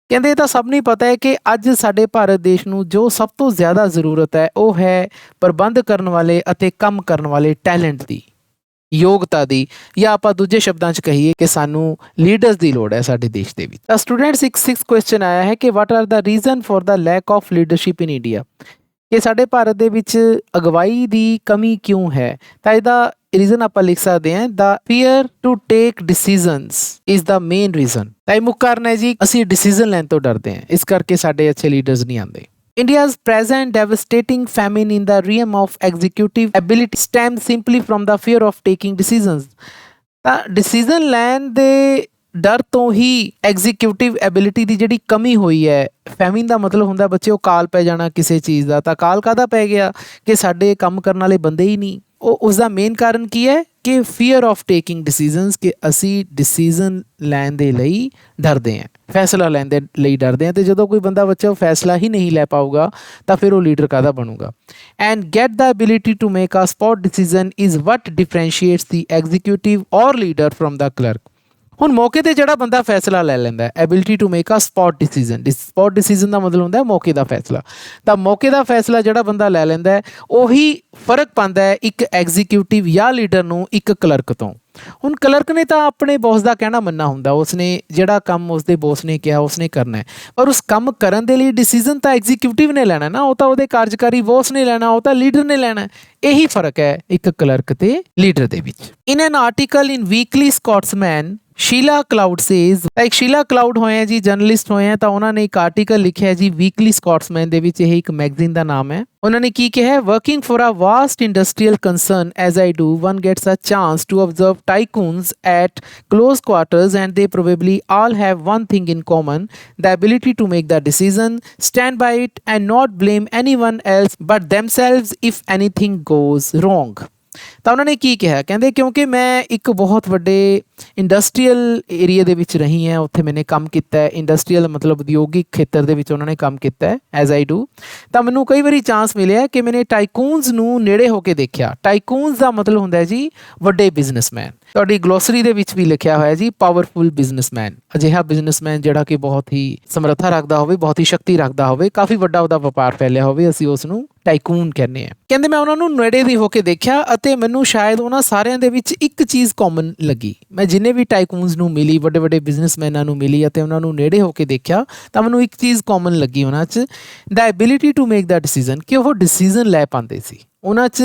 ਕਹਿੰਦੇ ਇਹ ਤਾਂ ਸਭ ਨੂੰ ਪਤਾ ਹੈ ਕਿ ਅੱਜ ਸਾਡੇ ਭਾਰਤ ਦੇਸ਼ ਨੂੰ ਜੋ ਸਭ ਤੋਂ ਜ਼ਿਆਦਾ ਜ਼ਰੂਰਤ ਹੈ ਉਹ ਹੈ ਪ੍ਰਬੰਧ ਕਰਨ ਵਾਲੇ ਅਤੇ ਕੰਮ ਕਰਨ ਵਾਲੇ ਟੈਲੈਂਟ ਦੀ, ਯੋਗਤਾ ਦੀ, ਜਾਂ ਆਪਾਂ ਦੂਜੇ ਸ਼ਬਦਾਂ 'ਚ ਕਹੀਏ ਕਿ ਸਾਨੂੰ ਲੀਡਰਸ ਦੀ ਲੋੜ ਹੈ ਸਾਡੇ ਦੇਸ਼ ਦੇ ਵਿੱਚ। ਤਾਂ ਸਟੂਡੈਂਟਸ ਇੱਕ 6th ਕੁਐਸਚਨ ਆਇਆ ਹੈ ਕਿ what are the reason for the lack of leadership in India, ਕਿ ਸਾਡੇ ਭਾਰਤ ਦੇ ਵਿੱਚ ਅਗਵਾਈ ਦੀ ਕਮੀ ਕਿਉਂ ਹੈ। ਤਾਂ ਇਹਦਾ ਰੀਜ਼ਨ ਆਪਾਂ ਲਿਖ ਸਕਦੇ ਹਾਂ the fear to take decisions is the main reason. ਤਾਂ ਇਹ ਮੁੱਖ ਕਾਰਨ ਹੈ ਜੀ, ਅਸੀਂ ਡਿਸੀਜ਼ਨ ਲੈਣ ਤੋਂ ਡਰਦੇ ਹਾਂ, ਇਸ ਕਰਕੇ ਸਾਡੇ ਅੱਛੇ ਲੀਡਰਸ ਨਹੀਂ ਆਉਂਦੇ। India's present devastating famine in the realm of executive ability stems simply from the fear of taking decisions। ਤਾਂ ਡਿਸੀਜ਼ਨ ਲੈਣ ਦੇ ਡਰ ਤੋਂ ਹੀ ਐਗਜ਼ੀਕਿਊਟਿਵ ਐਬਿਲਿਟੀ ਦੀ ਜਿਹੜੀ ਕਮੀ ਹੋਈ ਹੈ। ਫੈਮਿਨ ਦਾ ਮਤਲਬ ਹੁੰਦਾ ਬੱਚੇ ਉਹ ਕਾਲ ਪੈ ਜਾਣਾ ਕਿਸੇ ਚੀਜ਼ ਦਾ, ਤਾਂ ਕਾਲ ਕਾਹਦਾ ਪੈ ਗਿਆ ਕਿ ਸਾਡੇ ਕੰਮ ਕਰਨ ਵਾਲੇ ਬੰਦੇ ਹੀ ਨਹੀਂ। ਉਹ ਉਸਦਾ ਮੇਨ ਕਾਰਨ ਕੀ ਹੈ ਕਿ ਫੀਅਰ ਆਫ ਟੇਕਿੰਗ ਡਿਸੀਜ਼ਨਸ, ਕਿ ਅਸੀਂ ਡਿਸੀਜ਼ਨ ਲੈਣ ਦੇ ਲਈ ਡਰਦੇ ਹਾਂ, ਫੈਸਲਾ ਲੈਣ ਦੇ ਲਈ ਡਰਦੇ ਹਾਂ। ਅਤੇ ਜਦੋਂ ਕੋਈ ਬੰਦਾ ਬੱਚਾ ਉਹ ਫੈਸਲਾ ਹੀ ਨਹੀਂ ਲੈ ਪਾਊਗਾ ਤਾਂ ਫਿਰ ਉਹ ਲੀਡਰ ਕਾਹਦਾ ਬਣੂਗਾ। And get the ability to make a spot decision is what differentiates the executive or leader from the clerk. ਹੁਣ ਮੌਕੇ 'ਤੇ ਜਿਹੜਾ ਬੰਦਾ ਫੈਸਲਾ ਲੈ ਲੈਂਦਾ, ability to make a spot decision, spot decision ਦਾ ਮਤਲਬ ਹੁੰਦਾ ਮੌਕੇ ਦਾ ਫੈਸਲਾ। ਤਾਂ ਮੌਕੇ ਦਾ ਫੈਸਲਾ ਜਿਹੜਾ ਬੰਦਾ ਲੈ ਲੈਂਦਾ ਹੈ ਉਹੀ ਫਰਕ ਪਾਉਂਦਾ ਹੈ ਇੱਕ ਐਗਜ਼ੀਕਿਊਟਿਵ ਜਾਂ ਲੀਡਰ ਨੂੰ ਇੱਕ ਕਲਰਕ ਤੋਂ। ਹੁਣ ਕਲਰਕ ਨੇ ਤਾਂ ਆਪਣੇ ਬੌਸ ਦਾ ਕਹਿਣਾ ਮੰਨਣਾ ਹੁੰਦਾ, ਉਸਨੇ ਜਿਹੜਾ ਕੰਮ ਉਸਦੇ ਬੌਸ ਨੇ ਕਿਹਾ ਉਸਨੇ ਕਰਨਾ ਹੈ, ਪਰ ਉਸ ਕੰਮ ਕਰਨ ਦੇ ਲਈ ਡਿਸੀਜ਼ਨ ਤਾਂ ਐਗਜ਼ੀਕਿਊਟਿਵ ਨੇ ਲੈਣਾ ਨਾ, ਉਹ ਤਾਂ ਉਹਦੇ ਕਾਰਜਕਾਰੀ ਬੌਸ ਨੇ ਲੈਣਾ, ਉਹ ਤਾਂ ਲੀਡਰ ਨੇ ਲੈਣਾ। ਇਹੀ ਫਰਕ ਹੈ ਇੱਕ ਕਲਰਕ ਤੇ ਲੀਡਰ ਦੇ ਵਿੱਚ। ਇਨ ਐਨ ਆਰਟੀਕਲ ਇਨ ਵੀਕਲੀ ਸਕਾਟਸਮੈਨ ਸ਼ੀਲਾ ਕਲਾਊਡ ਸੇਜ਼, ਇੱਕ ਸ਼ੀਲਾ ਕਲਾਊਡ ਹੋਏ ਆ ਜੀ, ਜਰਨਲਿਸਟ ਹੋਏ ਆ, ਤਾਂ ਉਹਨਾਂ ਨੇ ਇੱਕ ਆਰਟੀਕਲ ਲਿਖਿਆ ਜੀ ਵੀਕਲੀ ਸਕਾਟਸਮੈਨ ਦੇ ਵਿੱਚ, ਇਹ ਇੱਕ ਮੈਗਜ਼ੀਨ ਦਾ ਨਾਮ ਹੈ। ਉਹਨਾਂ ਨੇ ਕੀ ਕਿਹਾ, working for a vast industrial concern as I do, one gets a chance to observe tycoons at close quarters and they probably all have one thing in common, the ability to make the decision, stand by it and not blame anyone else but themselves if anything goes wrong। ਤਾਂ ਉਹਨਾਂ ਨੇ ਕੀ ਕਿਹਾ, ਕਹਿੰਦੇ ਕਿਉਂਕਿ ਮੈਂ ਇੱਕ ਬਹੁਤ ਵੱਡੇ ਇੰਡਸਟਰੀਅਲ ਏਰੀਆ ਦੇ ਵਿੱਚ ਰਹੀ ਹਾਂ, ਉੱਥੇ ਮੈਨੇ ਕੰਮ ਕੀਤਾ ਹੈ। ਇੰਡਸਟਰੀਅਲ ਮਤਲਬ ਉਦਯੋਗਿਕ ਖੇਤਰ ਦੇ ਵਿੱਚ ਉਹਨਾਂ ਨੇ ਕੰਮ ਕੀਤਾ ਹੈ ਐਜ਼ ਆਈ ਡੂ। ਤਾਂ ਮੈਨੂੰ ਕਈ ਵਾਰੀ ਚਾਂਸ ਮਿਲਿਆ ਕਿ ਮੈਨੇ ਟਾਈਕੂਨਸ ਨੂੰ ਨੇੜੇ ਹੋ ਕੇ ਦੇਖਿਆ। ਟਾਈਕੂਨਸ ਦਾ ਮਤਲਬ ਹੁੰਦਾ ਜੀ ਵੱਡੇ ਬਿਜ਼ਨਸਮੈਨ। ਤੁਹਾਡੀ ਗਲੋਸਰੀ ਦੇ ਵਿੱਚ ਵੀ ਲਿਖਿਆ ਹੋਇਆ ਜੀ ਪਾਵਰਫੁਲ ਬਿਜ਼ਨਸਮੈਨ, ਅਜਿਹਾ ਬਿਜ਼ਨਸਮੈਨ ਜਿਹੜਾ ਕਿ ਬਹੁਤ ਹੀ ਸਮਰੱਥਾ ਰੱਖਦਾ ਹੋਵੇ, ਬਹੁਤ ਹੀ ਸ਼ਕਤੀ ਰੱਖਦਾ ਹੋਵੇ, ਕਾਫੀ ਵੱਡਾ ਉਹਦਾ ਵਪਾਰ ਫੈਲਿਆ ਹੋਵੇ, ਅਸੀਂ ਉਸ ਨੂੰ ਟਾਈਕੂਨ ਕਹਿੰਦੇ ਹਾਂ। ਕਹਿੰਦੇ ਮੈਂ ਉਹਨਾਂ ਨੂੰ ਨੇੜੇ ਦੀ ਹੋ ਕੇ ਦੇਖਿਆ ਅਤੇ ਮੈਨੂੰ ਸ਼ਾਇਦ ਉਹਨਾਂ ਸਾਰਿਆਂ ਦੇ ਵਿੱਚ ਇੱਕ ਚੀਜ਼ ਕਾਮਨ ਲੱਗੀ। ਮੈਂ ਜਿੰਨੇ ਵੀ ਟਾਈਕੂਨਸ ਨੂੰ ਮਿਲੀ, ਵੱਡੇ ਵੱਡੇ ਬਿਜ਼ਨਸਮੈਨਾਂ ਨੂੰ ਮਿਲੀ ਅਤੇ ਉਹਨਾਂ ਨੂੰ ਨੇੜੇ ਹੋ ਕੇ ਦੇਖਿਆ ਤਾਂ ਮੈਨੂੰ ਇੱਕ ਚੀਜ਼ ਕਾਮਨ ਲੱਗੀ ਉਹਨਾਂ 'ਚ, the ability to make the decision, ਕਿ ਉਹ ਡਿਸੀਜ਼ਨ ਲੈ ਪਾਉਂਦੇ ਸੀ। ਉਹਨਾਂ 'ਚ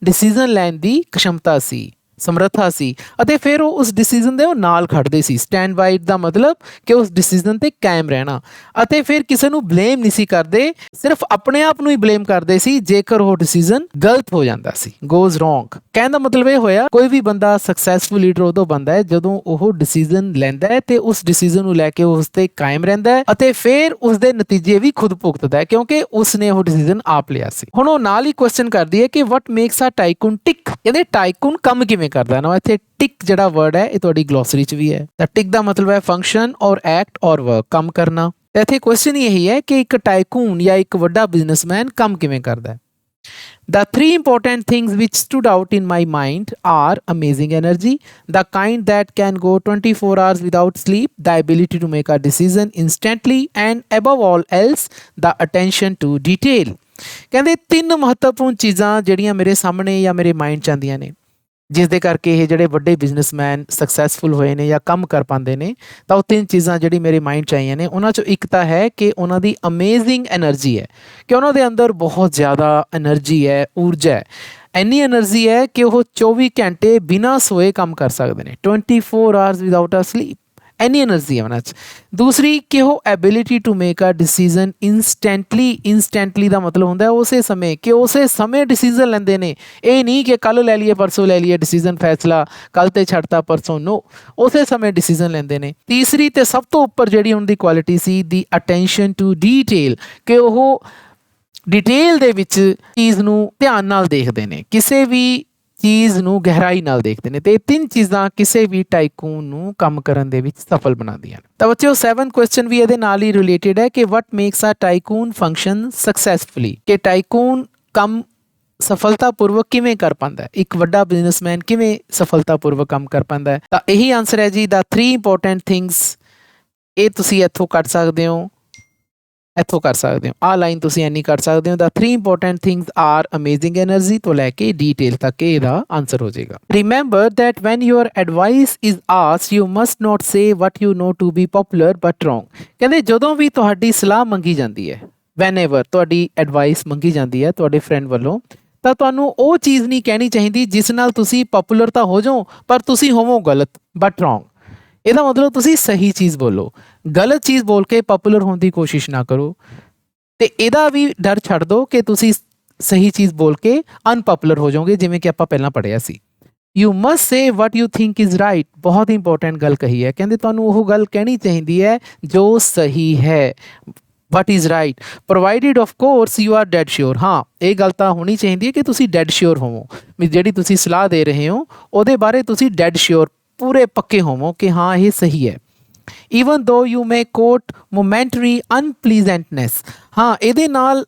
ਡਿਸੀਜ਼ਨ ਲੈਣ ਦੀ क्षमता ਸੀ, ਸਮਰੱਥਾ ਸੀ, ਅਤੇ ਫਿਰ ਉਹ ਉਸ ਡਿਸੀਜ਼ਨ ਦੇ ਉਹ ਨਾਲ ਖੜਦੇ ਸੀ। ਸਟੈਂਡ ਬਾਈ ਇਟ ਦਾ ਮਤਲਬ ਕਿ ਉਸ ਡਿਸੀਜ਼ਨ 'ਤੇ ਕਾਇਮ ਰਹਿਣਾ, ਅਤੇ ਫਿਰ ਕਿਸੇ ਨੂੰ ਬਲੇਮ ਨਹੀਂ ਸੀ ਕਰਦੇ, ਸਿਰਫ ਆਪਣੇ ਆਪ ਨੂੰ ਹੀ ਬਲੇਮ ਕਰਦੇ ਸੀ ਜੇਕਰ ਉਹ ਡਿਸੀਜ਼ਨ ਗਲਤ ਹੋ ਜਾਂਦਾ ਸੀ, ਗੋਜ਼ ਰੋਂਗ। ਕਹਿਣ ਦਾ ਮਤਲਬ ਇਹ ਹੋਇਆ ਕੋਈ ਵੀ ਬੰਦਾ ਸਕਸੈਸਫੁਲ ਲੀਡਰ ਉਦੋਂ ਬਣਦਾ ਹੈ ਜਦੋਂ ਉਹ ਡਿਸੀਜ਼ਨ ਲੈਂਦਾ ਹੈ ਤੇ ਉਸ ਡਿਸੀਜ਼ਨ ਨੂੰ ਲੈ ਕੇ ਉਸ 'ਤੇ ਕਾਇਮ ਰਹਿੰਦਾ ਹੈ ਅਤੇ ਫਿਰ ਉਸ ਦੇ ਨਤੀਜੇ ਵੀ ਖੁਦ ਭੁਗਤਦਾ ਹੈ ਕਿਉਂਕਿ ਉਸਨੇ ਉਹ ਡਿਸੀਜ਼ਨ ਆਪ ਲਿਆ ਸੀ। ਹੁਣ ਉਹ ਨਾਲ ਹੀ ਕੁਐਸਚਨ ਕਰਦੀ ਹੈ ਕਿ ਵਟ ਮੇਕਸ ਅ ਟਾਈਕੂਨ ਟਿਕ, ਕਹਿੰਦੇ ਟਾਈਕੂਨ ਕੰਮ ਕਿਵੇਂ ਕਰਦਾ ਨਾ। ਇੱਥੇ ਟਿਕ ਜਿਹੜਾ ਵਰਡ ਹੈ ਇਹ ਤੁਹਾਡੀ ਗਲੋਸਰੀ 'ਚ ਵੀ ਹੈ। ਤਾਂ ਟਿਕ ਦਾ ਮਤਲਬ ਹੈ ਫੰਕਸ਼ਨ ਔਰ ਐਕਟ ਔਰ ਵਰਕ, ਕੰਮ ਕਰਨਾ। ਤਾਂ ਇੱਥੇ ਕੁਐਸਚਨ ਇਹੀ ਹੈ ਕਿ ਇੱਕ ਟਾਈਕੂਨ ਜਾਂ ਇੱਕ ਵੱਡਾ ਬਿਜ਼ਨਸਮੈਨ ਕੰਮ ਕਿਵੇਂ ਕਰਦਾ ਹੈ। The three important things which stood out in my mind are amazing energy, the kind that can go 24 hours without sleep, the ability to make a decision instantly, and above all else, the attention to detail। ਕਹਿੰਦੇ ਤਿੰਨ ਮਹੱਤਵਪੂਰਨ ਚੀਜ਼ਾਂ ਜਿਹੜੀਆਂ ਮੇਰੇ ਸਾਹਮਣੇ ਜਾਂ ਮੇਰੇ mind 'ਚ ਆਉਂਦੀਆਂ ਨੇ, ਜਿਸ ਦੇ ਕਰਕੇ ਇਹ ਜਿਹੜੇ ਵੱਡੇ ਬਿਜ਼ਨਸਮੈਨ ਸਕਸੈਸਫੁਲ ਹੋਏ ਨੇ ਜਾਂ ਕੰਮ ਕਰ ਪਾਉਂਦੇ ਨੇ, ਤਾਂ ਉਹ ਤਿੰਨ ਚੀਜ਼ਾਂ ਜਿਹੜੀ ਮੇਰੇ ਮਾਈਂਡ 'ਚ ਆਈਆਂ ਨੇ। ਉਹਨਾਂ 'ਚੋਂ ਇੱਕ ਤਾਂ ਹੈ ਕਿ ਉਹਨਾਂ ਦੀ ਅਮੇਜ਼ਿੰਗ ਐਨਰਜੀ ਹੈ, ਕਿ ਉਹਨਾਂ ਦੇ ਅੰਦਰ ਬਹੁਤ ਜ਼ਿਆਦਾ ਐਨਰਜੀ ਹੈ, ਊਰਜਾ ਹੈ। ਇੰਨੀ ਐਨਰਜੀ ਹੈ ਕਿ ਉਹ 24 ਘੰਟੇ ਬਿਨਾਂ ਸੋਏ ਕੰਮ ਕਰ ਸਕਦੇ ਨੇ, 24 ਆਵਰਸ ਵਿਦਾਊਟ ਅ ਸਲੀਪ, ਇੰਨੀ ਐਨਰਜੀ ਹੈ ਉਹਨਾਂ 'ਚ। ਦੂਸਰੀ ਕਿ ਉਹ ability to make a decision instantly. Instantly ਦਾ ਮਤਲਬ ਹੁੰਦਾ ਉਸੇ ਸਮੇਂ, ਕਿ ਉਸੇ ਸਮੇਂ ਡਿਸੀਜ਼ਨ ਲੈਂਦੇ ਨੇ। ਇਹ ਨਹੀਂ ਕਿ ਕੱਲ੍ਹ ਲੈ ਲਈਏ ਪਰਸੋਂ ਲੈ ਲਈਏ ਡਿਸੀਜ਼ਨ, ਫੈਸਲਾ ਕੱਲ੍ਹ 'ਤੇ ਛੱਡਤਾ ਪਰਸੋਂ, ਨੋ, ਉਸੇ ਸਮੇਂ ਡਿਸੀਜ਼ਨ ਲੈਂਦੇ ਨੇ। ਤੀਸਰੀ ਅਤੇ ਸਭ ਤੋਂ ਉੱਪਰ ਜਿਹੜੀ ਉਹਨਾਂ ਦੀ quality C, the attention to detail, ਕਿ ਉਹ ਡਿਟੇਲ ਦੇ ਵਿੱਚ ਚੀਜ਼ ਨੂੰ ਧਿਆਨ ਨਾਲ ਦੇਖਦੇ ਨੇ। ਕਿਸੇ ਵੀ ਚੀਜ਼ ਨੂੰ ਗਹਿਰਾਈ ਨਾਲ ਦੇਖਦੇ ਨੇ ਤੇ ਇਹ ਤਿੰਨ ਚੀਜ਼ਾਂ ਕਿਸੇ ਵੀ ਟਾਈਕੂਨ ਨੂੰ ਕੰਮ ਕਰਨ ਦੇ ਵਿੱਚ ਸਫਲ ਬਣਾਉਂਦੀਆਂ ਨੇ। ਤਾਂ ਬੱਚਿਓ 7th ਕੁਐਸਚਨ ਵੀ ਇਹਦੇ ਨਾਲ ਹੀ ਰਿਲੇਟਡ ਹੈ ਕਿ ਵਟ ਮੇਕਸ ਅ ਟਾਈਕੂਨ ਫੰਕਸ਼ਨ ਸਕਸੈਸਫੁਲੀ, ਕਿ ਟਾਈਕੂਨ ਕੰਮ ਸਫਲਤਾਪੂਰਵਕ ਕਿਵੇਂ ਕਰ ਪਾਉਂਦਾ ਹੈ, ਇੱਕ ਵੱਡਾ ਬਿਜ਼ਨਸਮੈਨ ਕਿਵੇਂ ਸਫਲਤਾਪੂਰਵਕ ਕੰਮ ਕਰ ਪਾਉਂਦਾ ਹੈ। ਤਾਂ ਇਹੀ ਆਨਸਰ ਹੈ ਜੀ, ਦਾ 3 ਇੰਪੋਰਟੈਂਟ ਥਿੰਗਸ। ਇਹ ਤੁਸੀਂ ਇੱਥੋਂ ਕੱਢ ਸਕਦੇ ਹੋ, ਇੱਥੋਂ ਕਰ ਸਕਦੇ ਹੋ, ਆਹ ਲਾਈਨ ਤੁਸੀਂ ਇੰਨੀ ਕੱਢ ਸਕਦੇ ਹੋ। The 3 important things are amazing energy ਤੋਂ ਲੈ ਕੇ ਡੀਟੇਲ ਤੱਕ ਇਹਦਾ ਆਨਸਰ ਹੋ ਜਾਏਗਾ। Remember that when your advice is asked you must not say what you know to be popular but wrong. ਕਹਿੰਦੇ ਜਦੋਂ ਵੀ ਤੁਹਾਡੀ ਸਲਾਹ ਮੰਗੀ ਜਾਂਦੀ ਹੈ, ਵੈਨਐਵਰ ਤੁਹਾਡੀ ਐਡਵਾਈਸ ਮੰਗੀ ਜਾਂਦੀ ਹੈ ਤੁਹਾਡੇ ਫਰੈਂਡ ਵੱਲੋਂ, ਤਾਂ ਤੁਹਾਨੂੰ ਉਹ ਚੀਜ਼ ਨਹੀਂ ਕਹਿਣੀ ਚਾਹੀਦੀ ਜਿਸ ਨਾਲ ਤੁਸੀਂ ਪਪੂਲਰ ਤਾਂ ਹੋ ਜਾਓ ਪਰ ਤੁਸੀਂ ਹੋਵੋ ਗਲਤ, ਬਟ ਰੋਂਗ। ਇਹਦਾ ਮਤਲਬ ਤੁਸੀਂ ਸਹੀ ਚੀਜ਼ ਬੋਲੋ, ਗਲਤ ਚੀਜ਼ ਬੋਲ ਕੇ ਪਪੂਲਰ ਹੋਣ ਦੀ ਕੋਸ਼ਿਸ਼ ਨਾ ਕਰੋ। ਤੇ ਇਹਦਾ ਵੀ ਡਰ ਛੱਡ ਦਿਓ ਕਿ ਤੁਸੀਂ ਸਹੀ ਚੀਜ਼ ਬੋਲ ਕੇ ਅਨਪਪੂਲਰ ਹੋ ਜਾਓਗੇ, ਜਿਵੇਂ ਕਿ ਆਪਾਂ ਪਹਿਲਾਂ ਪੜ੍ਹਿਆ ਸੀ। You must say what you think is right, ਬਹੁਤ ਇੰਪੋਰਟੈਂਟ ਗੱਲ ਕਹੀ ਹੈ। ਕਹਿੰਦੇ ਤੁਹਾਨੂੰ ਉਹ ਗੱਲ ਕਹਿਣੀ ਚਾਹੀਦੀ ਹੈ ਜੋ ਸਹੀ ਹੈ, what is right, provided of course you are dead sure. ਹਾਂ, ਇਹ ਗੱਲ ਤਾਂ ਹੋਣੀ ਚਾਹੀਦੀ ਹੈ ਕਿ ਤੁਸੀਂ ਡੈਡ ਸ਼ਿਓਰ ਹੋਵੋ, ਵੀ ਜਿਹੜੀ ਤੁਸੀਂ ਸਲਾਹ ਦੇ ਰਹੇ ਹੋ ਉਹਦੇ ਬਾਰੇ ਤੁਸੀਂ ਡੈਡ ਸ਼ਿਓਰ, ਪੂਰੇ ਪੱਕੇ ਹੋਵੋ ਕਿ ਹਾਂ ਇਹ ਸਹੀ ਹੈ। ਈਵਨ ਦੋ ਯੂ ਮੇ ਕੋਟ ਮੋਮੈਂਟਰੀ ਅਨਪਲੀਜ਼ੈਂਟਨੈਸ। ਹਾਂ, ਇਹਦੇ ਨਾਲ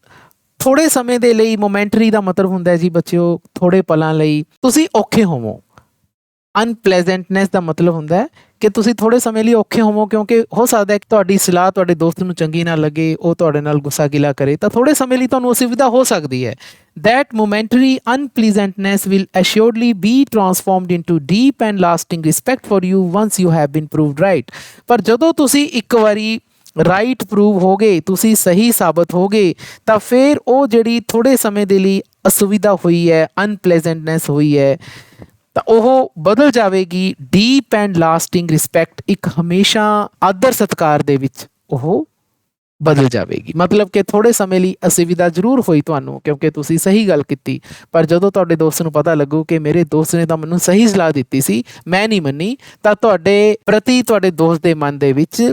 ਥੋੜ੍ਹੇ ਸਮੇਂ ਦੇ ਲਈ, ਮੋਮੈਂਟਰੀ ਦਾ ਮਤਲਬ ਹੁੰਦਾ ਜੀ ਬੱਚਿਓ ਥੋੜ੍ਹੇ ਪਲਾਂ ਲਈ ਤੁਸੀਂ ਔਖੇ ਹੋਵੋ। ਅਨਪਲੇਜ਼ੈਂਟਨੈਸ ਦਾ ਮਤਲਬ ਹੁੰਦਾ ਹੈ ਕਿ ਤੁਸੀਂ ਥੋੜ੍ਹੇ ਸਮੇਂ ਲਈ ਔਖੇ ਹੋਵੋ, ਕਿਉਂਕਿ ਹੋ ਸਕਦਾ ਹੈ ਕਿ ਤੁਹਾਡੀ ਸਲਾਹ ਤੁਹਾਡੇ ਦੋਸਤ ਨੂੰ ਚੰਗੀ ਨਾ ਲੱਗੇ, ਉਹ ਤੁਹਾਡੇ ਨਾਲ ਗੁੱਸਾ ਗਿਲਾ ਕਰੇ, ਤਾਂ ਥੋੜ੍ਹੇ ਸਮੇਂ ਲਈ ਤੁਹਾਨੂੰ ਅਸੁਵਿਧਾ ਹੋ ਸਕਦੀ ਹੈ। That momentary unpleasantness will assuredly be transformed into deep and lasting respect for you once you have been proved right। ਪਰ ਜਦੋਂ ਤੁਸੀਂ ਇੱਕ ਵਾਰੀ ਰਾਈਟ ਪ੍ਰੂਵ ਹੋ ਗਏ, ਤੁਸੀਂ ਸਹੀ ਸਾਬਤ ਹੋ ਗਏ, ਤਾਂ ਫਿਰ ਉਹ ਜਿਹੜੀ ਥੋੜ੍ਹੇ ਸਮੇਂ ਦੇ ਲਈ ਅਸੁਵਿਧਾ ਹੋਈ ਹੈ, ਅਨਪਲੇਜ਼ੈਂਟਨੈਸ ਹੋਈ ਹੈ, ਤਾਂ ਉਹ ਬਦਲ ਜਾਵੇਗੀ ਡੀਪ ਐਂਡ ਲਾਸਟਿੰਗ ਰਿਸਪੈਕਟ, ਇੱਕ ਹਮੇਸ਼ਾ ਆਦਰ ਸਤਿਕਾਰ ਦੇ ਵਿੱਚ ਉਹ ਬਦਲ ਜਾਵੇਗੀ। ਮਤਲਬ ਕਿ ਥੋੜ੍ਹੇ ਸਮੇਂ ਲਈ ਅਸੁਵਿਧਾ ਜ਼ਰੂਰ ਹੋਈ ਤੁਹਾਨੂੰ ਕਿਉਂਕਿ ਤੁਸੀਂ ਸਹੀ ਗੱਲ ਕੀਤੀ, ਪਰ ਜਦੋਂ ਤੁਹਾਡੇ ਦੋਸਤ ਨੂੰ ਪਤਾ ਲੱਗੂ ਕਿ ਮੇਰੇ ਦੋਸਤ ਨੇ ਤਾਂ ਮੈਨੂੰ ਸਹੀ ਸਲਾਹ ਦਿੱਤੀ ਸੀ, ਮੈਂ ਨਹੀਂ ਮੰਨੀ, ਤਾਂ ਤੁਹਾਡੇ ਪ੍ਰਤੀ ਤੁਹਾਡੇ ਦੋਸਤ ਦੇ ਮਨ ਦੇ ਵਿੱਚ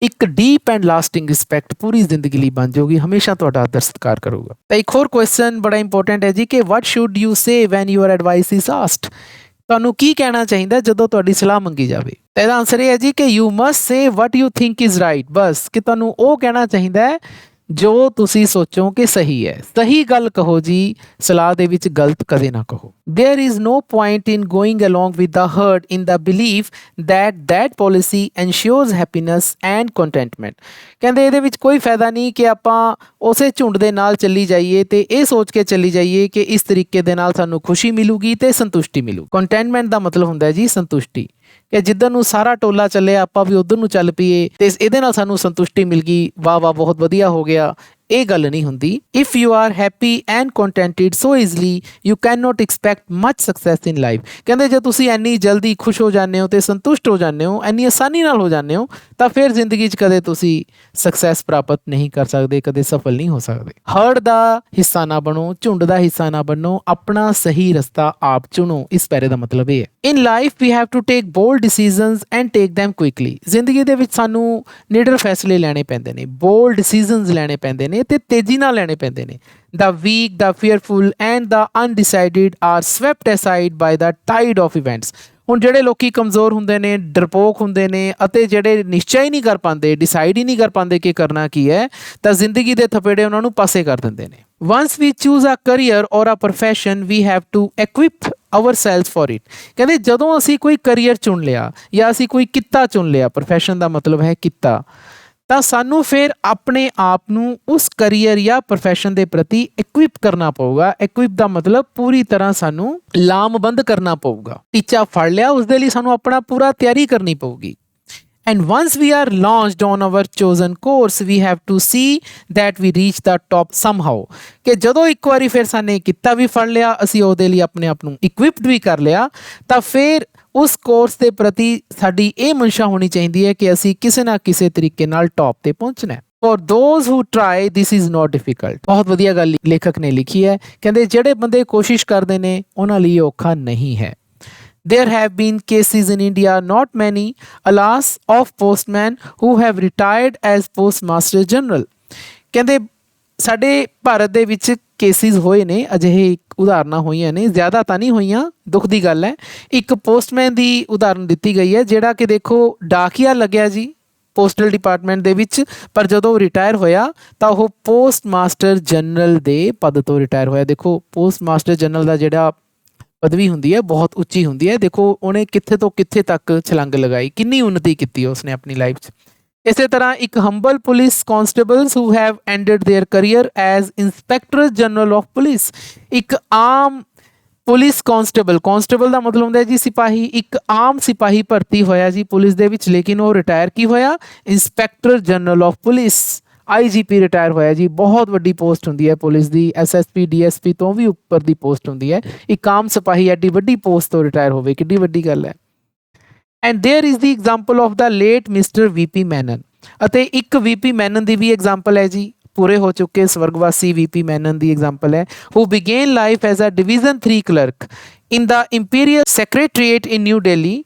ਇੱਕ ਡੀਪ ਐਂਡ ਲਾਸਟਿੰਗ ਰਿਸਪੈਕਟ ਪੂਰੀ ਜ਼ਿੰਦਗੀ ਲਈ ਬਣ ਜਾਊਗੀ, ਹਮੇਸ਼ਾ ਤੁਹਾਡਾ ਆਦਰ ਸਤਿਕਾਰ ਕਰੂਗਾ। ਤਾਂ ਇੱਕ ਹੋਰ ਕੁਐਸਚਨ ਬੜਾ ਇੰਪੋਰਟੈਂਟ ਹੈ ਜੀ ਕਿ what should you say when your advice is asked. ਤੁਹਾਨੂੰ ਕੀ ਕਹਿਣਾ ਚਾਹੀਦਾ ਜਦੋਂ ਤੁਹਾਡੀ ਸਲਾਹ ਮੰਗੀ ਜਾਵੇ? ਤਾਂ ਇਹਦਾ ਆਨਸਰ ਇਹ ਹੈ ਜੀ ਕਿ you must say what you think is right. ਬਸ ਕਿ ਤੁਹਾਨੂੰ ਉਹ ਕਹਿਣਾ ਚਾਹੀਦਾ ਹੈ ਜੋ ਤੁਸੀਂ ਸੋਚੋ ਕਿ ਸਹੀ ਹੈ। ਸਹੀ ਗੱਲ ਕਹੋ ਜੀ, ਸਲਾਹ ਦੇ ਵਿੱਚ ਗਲਤ ਕਦੇ ਨਾ ਕਹੋ। There is no point in going along with the herd in the belief that that policy ensures happiness and contentment। ਕਹਿੰਦੇ ਇਹਦੇ ਵਿੱਚ ਕੋਈ ਫਾਇਦਾ ਨਹੀਂ ਕਿ ਆਪਾਂ ਉਸੇ ਝੁੰਡ ਦੇ ਨਾਲ ਚੱਲੀ ਜਾਈਏ ਤੇ ਇਹ ਸੋਚ ਕੇ ਚੱਲੀ ਜਾਈਏ ਕਿ ਇਸ ਤਰੀਕੇ ਦੇ ਨਾਲ ਸਾਨੂੰ ਖੁਸ਼ੀ ਮਿਲੂਗੀ ਤੇ ਸੰਤੁਸ਼ਟੀ ਮਿਲੂ। ਕੰਟੈਂਟਮੈਂਟ ਦਾ ਮਤਲਬ ਹੁੰਦਾ ਹੈ ਜੀ ਸੰਤੁਸ਼ਟੀ, ਕਿ ਜਿੱਧਰ ਨੂੰ ਸਾਰਾ ਟੋਲਾ ਚੱਲਿਆ ਆਪਾਂ ਵੀ ਉਧਰ ਨੂੰ ਚੱਲ ਪਈਏ ਤੇ ਇਹਦੇ ਨਾਲ ਸਾਨੂੰ ਸੰਤੁਸ਼ਟੀ ਮਿਲ ਗਈ, ਵਾਹ ਵਾਹ ਬਹੁਤ ਵਧੀਆ ਹੋ ਗਿਆ, ਇਹ ਗੱਲ ਨਹੀਂ ਹੁੰਦੀ। If you are happy and contented so easily you can not expect much success in life. ਕਹਿੰਦੇ ਜੇ ਤੁਸੀਂ ਇੰਨੀ ਜਲਦੀ ਖੁਸ਼ ਹੋ ਜਾਂਦੇ ਹੋ ਤੇ ਸੰਤੁਸ਼ਟ ਹੋ ਜਾਂਦੇ ਹੋ, ਇੰਨੀ ਆਸਾਨੀ ਨਾਲ ਹੋ ਜਾਂਦੇ ਹੋ, ਤਾਂ ਫਿਰ ਜ਼ਿੰਦਗੀ 'ਚ ਕਦੇ ਤੁਸੀਂ ਸਕਸੈਸ ਪ੍ਰਾਪਤ ਨਹੀਂ ਕਰ ਸਕਦੇ, ਕਦੇ ਸਫਲ ਨਹੀਂ ਹੋ ਸਕਦੇ। ਹਰਡ ਦਾ ਹਿੱਸਾ ਨਾ ਬਣੋ, ਝੁੰਡ ਦਾ ਹਿੱਸਾ ਨਾ ਬਣੋ, ਆਪਣਾ ਸਹੀ ਰਸਤਾ ਆਪ ਚੁਣੋ। ਇਸ ਪੈਰੇ ਦਾ ਮਤਲਬ ਇਹ ਹੈ। In life we have to take bold decisions and take them quickly. ਜ਼ਿੰਦਗੀ ਦੇ ਵਿੱਚ ਸਾਨੂੰ ਨਿਡਰ ਫੈਸਲੇ ਲੈਣੇ ਪੈਂਦੇ ਨੇ, ਬੋਲਡ ਡਿਸੀਜ਼ਨਸ ਲੈਣੇ ਪੈਂਦੇ ਨੇ ਤੇ ਤੇਜ਼ੀ ਨਾਲ ਲੈਣੇ ਪੈਂਦੇ ਨੇ। The weak, the fearful and the undecided are swept aside by the tide of events। ਹੁਣ ਜਿਹੜੇ ਲੋਕੀ ਕਮਜ਼ੋਰ ਹੁੰਦੇ ਨੇ, ਡਰਪੋਕ ਹੁੰਦੇ ਨੇ ਅਤੇ ਜਿਹੜੇ ਨਿਸ਼ਚੈ ਹੀ ਨਹੀਂ ਕਰ ਪਾਉਂਦੇ, ਡਿਸਾਈਡ ਹੀ ਨਹੀਂ ਕਰ ਪਾਉਂਦੇ ਕਿ ਕਰਨਾ ਕੀ ਹੈ, ਤਾਂ ਜ਼ਿੰਦਗੀ ਦੇ ਥਪੇੜੇ ਉਹਨਾਂ ਨੂੰ ਪਾਸੇ ਕਰ ਦਿੰਦੇ ਨੇ। Once we choose a career or a profession, we have to equip ourselves for it। ਕਹਿੰਦੇ ਜਦੋਂ ਅਸੀਂ ਕੋਈ ਕਰੀਅਰ ਚੁਣ ਲਿਆ ਜਾਂ ਅਸੀਂ ਕੋਈ ਕਿੱਤਾ ਚੁਣ ਲਿਆ, ਪ੍ਰੋਫੈਸ਼ਨ ਦਾ ਮਤਲਬ ਹੈ ਕਿੱਤਾ, ਤਾਂ ਸਾਨੂੰ ਫਿਰ ਆਪਣੇ ਆਪ ਨੂੰ ਉਸ ਕਰੀਅਰ ਜਾਂ ਪ੍ਰੋਫੈਸ਼ਨ ਦੇ ਪ੍ਰਤੀ ਇਕਵਿਪ ਕਰਨਾ ਪਊਗਾ। ਇਕਵਿਪ ਦਾ ਮਤਲਬ ਪੂਰੀ ਤਰ੍ਹਾਂ ਸਾਨੂੰ ਲਾਮਬੰਦ ਕਰਨਾ ਪਊਗਾ। ਟੀਚਾ ਫੜ ਲਿਆ, ਉਸ ਦੇ ਲਈ ਸਾਨੂੰ ਆਪਣਾ ਪੂਰਾ ਤਿਆਰੀ ਕਰਨੀ ਪਊਗੀ। And once we are launched on our chosen course, we have to see that we reach the top somehow। ਕਿ ਜਦੋਂ ਇੱਕ ਵਾਰੀ ਫਿਰ ਸਾਨੇ ਕਿੱਤਾ ਵੀ ਫੜ ਲਿਆ, ਅਸੀਂ ਉਹਦੇ ਲਈ ਆਪਣੇ ਆਪ ਨੂੰ ਇਕਵਿਪਡ ਵੀ ਕਰ ਲਿਆ, ਤਾਂ ਫਿਰ ਉਸ ਕੋਰਸ ਦੇ ਪ੍ਰਤੀ ਸਾਡੀ ਇਹ ਮਨਸ਼ਾ ਹੋਣੀ ਚਾਹੀਦੀ ਹੈ ਕਿ ਅਸੀਂ ਕਿਸੇ ਨਾ ਕਿਸੇ ਤਰੀਕੇ ਨਾਲ ਟੌਪ ਤੇ ਪਹੁੰਚਣਾ ਹੈ। For those who try, this is not difficult। ਬਹੁਤ ਵਧੀਆ ਗੱਲ ਲੇਖਕ ਨੇ ਲਿਖੀ ਹੈ। ਕਹਿੰਦੇ ਜਿਹੜੇ ਬੰਦੇ ਕੋਸ਼ਿਸ਼ ਕਰਦੇ ਨੇ ਉਹਨਾਂ ਲਈ ਔਖਾ ਨਹੀਂ ਹੈ। There have been cases in India, not many, alas, of postmen who have retired as postmaster general। ਕਹਿੰਦੇ ਸਾਡੇ ਭਾਰਤ ਦੇ ਵਿੱਚ ਕੇਸਿਸ ਹੋਏ ਨੇ, ਅਜਿਹੇ ਉਦਾਹਰਨਾਂ ਹੋਈਆਂ ਨੇ, ਜ਼ਿਆਦਾ ਤਾਂ ਨਹੀਂ ਹੋਈਆਂ, ਦੁੱਖ ਦੀ ਗੱਲ ਹੈ। ਇੱਕ ਪੋਸਟਮੈਨ ਦੀ ਉਦਾਹਰਨ ਦਿੱਤੀ ਗਈ ਹੈ, ਜਿਹੜਾ ਕਿ ਦੇਖੋ ਡਾਕੀਆ ਲੱਗਿਆ ਜੀ ਪੋਸਟਲ ਡਿਪਾਰਟਮੈਂਟ ਦੇ ਵਿੱਚ, ਪਰ ਜਦੋਂ ਰਿਟਾਇਰ ਹੋਇਆ ਤਾਂ ਉਹ ਪੋਸਟ ਮਾਸਟਰ ਜਨਰਲ ਦੇ ਪਦ ਤੋਂ ਰਿਟਾਇਰ ਹੋਇਆ। ਦੇਖੋ ਪੋਸਟ ਮਾਸਟਰ ਜਨਰਲ ਦਾ ਜਿਹੜਾ ਪਦਵੀ ਹੁੰਦੀ ਹੈ ਬਹੁਤ ਉੱਚੀ ਹੁੰਦੀ ਹੈ। ਦੇਖੋ ਉਹਨੇ ਕਿੱਥੇ ਤੋਂ ਕਿੱਥੇ ਤੱਕ ਛਲੰਗ ਲਗਾਈ, ਕਿੰਨੀ ਉન્નਤੀ ਕੀਤੀ ਉਸਨੇ ਆਪਣੀ ਲਾਈਫ 'ਚ। ਇਸੇ ਤਰ੍ਹਾਂ ਇੱਕ humble police constables who have ended their career as inspector general of police, ਇੱਕ ਆਮ ਪੁਲਿਸ ਕਾਂਸਟੇਬਲ ਦਾ ਮਤਲਬ ਹੁੰਦਾ ਹੈ ਜੀ ਸਿਪਾਹੀ, ਇੱਕ ਆਮ ਸਿਪਾਹੀ ਭਰਤੀ ਹੋਇਆ ਜੀ ਪੁਲਿਸ ਦੇ ਵਿੱਚ, ਲੇਕਿਨ ਉਹ ਰਿਟਾਇਰ ਕੀ ਹੋਇਆ, inspector general of police, IGP retire ਹੋਇਆ ਜੀ। ਬਹੁਤ ਵੱਡੀ ਪੋਸਟ ਹੁੰਦੀ ਹੈ ਪੁਲਿਸ ਦੀ, SSP DSP ਤੋਂ ਵੀ ਉੱਪਰ ਦੀ ਪੋਸਟ ਹੁੰਦੀ ਹੈ। ਇੱਕ ਆਮ ਸਿਪਾਹੀ ਐਡੀ ਵੱਡੀ ਪੋਸਟ ਤੋਂ ਰਿਟਾਇਰ ਹੋਵੇ, ਕਿੱਡੀ ਵੱਡੀ ਗੱਲ ਹੈ। And there is the example of the late mister VP Menon, ਅਤੇ ਇੱਕ VP ਮੈਨਨ ਦੀ ਵੀ ਐਗਜ਼ਾਮਪਲ ਹੈ ਜੀ, ਪੂਰੇ ਹੋ ਚੁੱਕੇ ਸਵਰਗਵਾਸੀ VP ਮੈਨਨ ਦੀ ਐਗਜ਼ਾਮਪਲ ਹੈ। Who began life as a division 3 clerk in the imperial secretariat in new Delhi,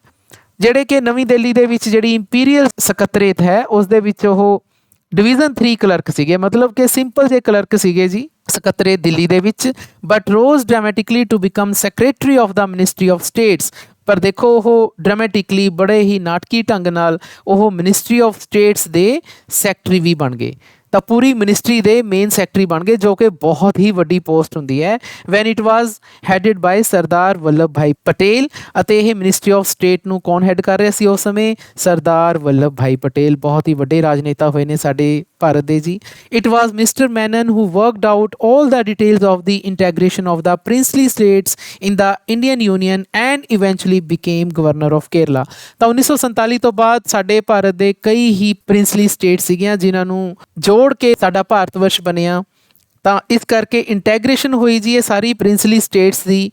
ਜਿਹੜੇ ਕਿ ਨਵੀਂ ਦਿੱਲੀ ਦੇ ਵਿੱਚ ਜਿਹੜੀ ਇੰਪੀਰੀਅਲ ਸਕੱਤਰੇਤ ਹੈ ਉਸ ਦੇ ਵਿੱਚ ਉਹ ਡਿਵੀਜ਼ਨ 3 ਕਲਰਕ ਸੀਗੇ, ਮਤਲਬ ਕਿ ਸਿੰਪਲ ਜਿਹੇ ਕਲਰਕ ਸੀਗੇ ਜੀ ਸਕੱਤਰੇਤ ਦਿੱਲੀ ਦੇ ਵਿੱਚ। But rose dramatically to become secretary of the ministry of states, ਪਰ ਦੇਖੋ ਉਹ ਡਰਾਮੈਟਿਕਲੀ ਬੜੇ ਹੀ ਨਾਟਕੀ ਢੰਗ ਨਾਲ ਉਹ ਮਿਨਿਸਟਰੀ ਆਫ ਸਟੇਟਸ ਦੇ ਸੈਕਟਰੀ ਵੀ ਬਣ ਗਏ, ਤਾਂ ਪੂਰੀ ਮਿਨਿਸਟਰੀ ਦੇ ਮੇਨ ਸੈਕਟਰੀ ਬਣ ਗਏ, ਜੋ ਕਿ ਬਹੁਤ ਹੀ ਵੱਡੀ ਪੋਸਟ ਹੁੰਦੀ ਹੈ। ਵੈਨ ਇਟ ਵਾਜ਼ ਹੈਡਡ ਬਾਈ ਸਰਦਾਰ ਵੱਲਭ ਭਾਈ ਪਟੇਲ, ਅਤੇ ਇਹ ਮਿਨਿਸਟਰੀ ਆਫ ਸਟੇਟ ਨੂੰ ਕੌਣ ਹੈਡ ਕਰ ਰਿਹਾ ਸੀ ਉਸ ਸਮੇਂ, ਸਰਦਾਰ ਵੱਲਭ ਭਾਈ ਪਟੇਲ, ਬਹੁਤ ਹੀ ਵੱਡੇ ਰਾਜਨੇਤਾ ਹੋਏ ਨੇ ਸਾਡੇ ਭਾਰਤ ਦੇ ਜੀ। It was mister Menon who worked out all the details of the integration of the princely states in the Indian union and eventually became governor of Kerala. ਤਾਂ 1947 ਤੋਂ ਬਾਅਦ ਸਾਡੇ ਭਾਰਤ ਦੇ ਕਈ ਹੀ ਪ੍ਰਿੰਸਲੀ ਸਟੇਟ ਸੀਗੀਆਂ ਜਿਨ੍ਹਾਂ ਨੂੰ ਜੋੜ ਕੇ ਸਾਡਾ ਭਾਰਤ ਵਰਸ਼ ਬਣਿਆ, ਤਾਂ ਇਸ ਕਰਕੇ ਇੰਟੈਗ੍ਰੇਸ਼ਨ ਹੋਈ ਜੀ ਇਹ ਸਾਰੀ ਪ੍ਰਿੰਸਲੀ ਸਟੇਟਸ ਦੀ।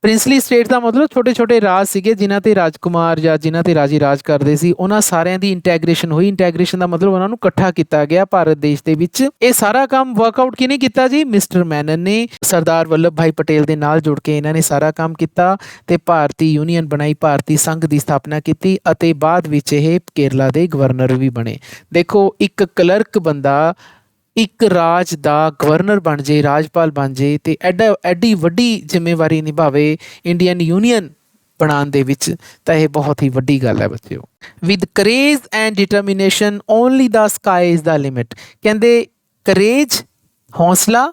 ਪ੍ਰਿੰਸਲੀ ਸਟੇਟ ਦਾ ਮਤਲਬ ਛੋਟੇ ਛੋਟੇ ਰਾਜ ਸੀਗੇ ਜਿਨ੍ਹਾਂ ਤੇ ਰਾਜਕੁਮਾਰ ਜਾਂ ਜਿਨ੍ਹਾਂ ਤੇ ਰਾਜੀ ਰਾਜ ਕਰਦੇ ਸੀ, ਉਹਨਾਂ ਸਾਰਿਆਂ ਦੀ ਇੰਟੈਗ੍ਰੇਸ਼ਨ ਹੋਈ। ਇੰਟੈਗ੍ਰੇਸ਼ਨ ਦਾ ਮਤਲਬ ਉਹਨਾਂ ਨੂੰ ਇਕੱਠਾ ਕੀਤਾ ਗਿਆ ਭਾਰਤ ਦੇਸ਼ ਦੇ ਵਿੱਚ। ਇਹ ਸਾਰਾ ਕੰਮ ਵਰਕਆਊਟ ਕਿਹਨੇ ਕੀਤਾ ਜੀ, ਮਿਸਟਰ ਮੈਨਨ ਨੇ। ਸਰਦਾਰ ਵੱਲਭ ਭਾਈ ਪਟੇਲ ਦੇ ਨਾਲ ਜੁੜ ਕੇ ਇਹਨਾਂ ਨੇ ਸਾਰਾ ਕੰਮ ਕੀਤਾ ਤੇ ਭਾਰਤੀ ਯੂਨੀਅਨ ਬਣਾਈ, ਭਾਰਤੀ ਸੰਘ ਦੀ ਸਥਾਪਨਾ ਕੀਤੀ, ਅਤੇ ਬਾਅਦ ਵਿੱਚ ਇਹ ਕੇਰਲਾ ਦੇ ਗਵਰਨਰ ਵੀ ਬਣੇ। ਦੇਖੋ ਇੱਕ ਕਲਰਕ ਬੰਦਾ ਇੱਕ ਰਾਜ ਦਾ ਗਵਰਨਰ ਬਣ ਜੇ, ਰਾਜਪਾਲ ਬਣ ਜੇ, ਤੇ ਐਡੀ ਵੱਡੀ ਜ਼ਿੰਮੇਵਾਰੀ ਨਿਭਾਵੇ ਇੰਡੀਅਨ ਯੂਨੀਅਨ ਬਣਾਉਣ ਦੇ ਵਿੱਚ, ਤਾਂ ਇਹ ਬਹੁਤ ਹੀ ਵੱਡੀ ਗੱਲ ਹੈ ਬੱਚਿਓ। With craze and determination only the sky is the limit, ਕਹਿੰਦੇ ਕਰੇਜ ਹੌਸਲਾ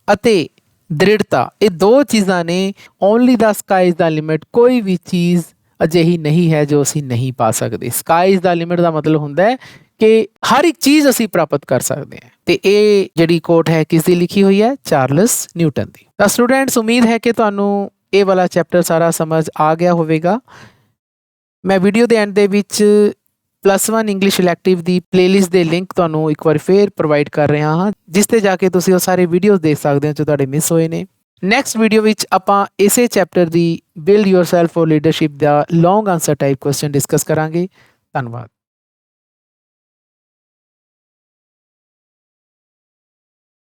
ਅਤੇ ਦ੍ਰਿੜਤਾ, ਇਹ ਦੋ ਚੀਜ਼ਾਂ ਨੇ। Only the sky is the limit, ਕੋਈ ਵੀ ਚੀਜ਼ ਅਜਿਹੀ ਨਹੀਂ ਹੈ ਜੋ ਅਸੀਂ ਨਹੀਂ ਪਾ ਸਕਦੇ। ਸਕਾਈ ਇਜ਼ ਦਾ ਲਿਮਿਟ ਦਾ ਮਤਲਬ ਹੁੰਦਾ ਹੈ ਕਿ ਹਰ ਇੱਕ ਚੀਜ਼ ਅਸੀਂ ਪ੍ਰਾਪਤ ਕਰ ਸਕਦੇ ਹਾਂ। ਤੇ ਇਹ ਜਿਹੜੀ ਕੋਟ ਹੈ ਕਿਸ ਦੀ ਲਿਖੀ ਹੋਈ ਹੈ, ਚਾਰਲਸ ਨਿਊਟਨ ਦੀ। ਤਾਂ ਸਟੂਡੈਂਟਸ ਉਮੀਦ ਹੈ ਕਿ ਤੁਹਾਨੂੰ ਇਹ ਵਾਲਾ ਚੈਪਟਰ ਸਾਰਾ ਸਮਝ ਆ ਗਿਆ ਹੋਵੇਗਾ। ਮੈਂ ਵੀਡੀਓ ਦੇ ਐਂਡ ਦੇ ਵਿੱਚ +1 ਇੰਗਲਿਸ਼ ਇਲੈਕਟਿਵ ਦੀ ਪਲੇਲਿਸਟ ਦੇ ਲਿੰਕ ਤੁਹਾਨੂੰ ਇੱਕ ਵਾਰ ਫੇਰ ਪ੍ਰੋਵਾਈਡ ਕਰ ਰਿਹਾ ਹਾਂ, ਜਿਸ ਤੇ ਜਾ ਕੇ ਤੁਸੀਂ ਉਹ ਸਾਰੇ ਵੀਡੀਓਜ਼ ਦੇਖ ਸਕਦੇ ਹੋ ਜੋ ਤੁਹਾਡੇ ਮਿਸ ਹੋਏ ਨੇ। ਨੈਕਸਟ ਵੀਡੀਓ ਵਿੱਚ ਆਪਾਂ ਇਸੇ chapter the build yourself for leadership the long answer type question discuss ਕਰਾਂਗੇ। ਧੰਨਵਾਦ।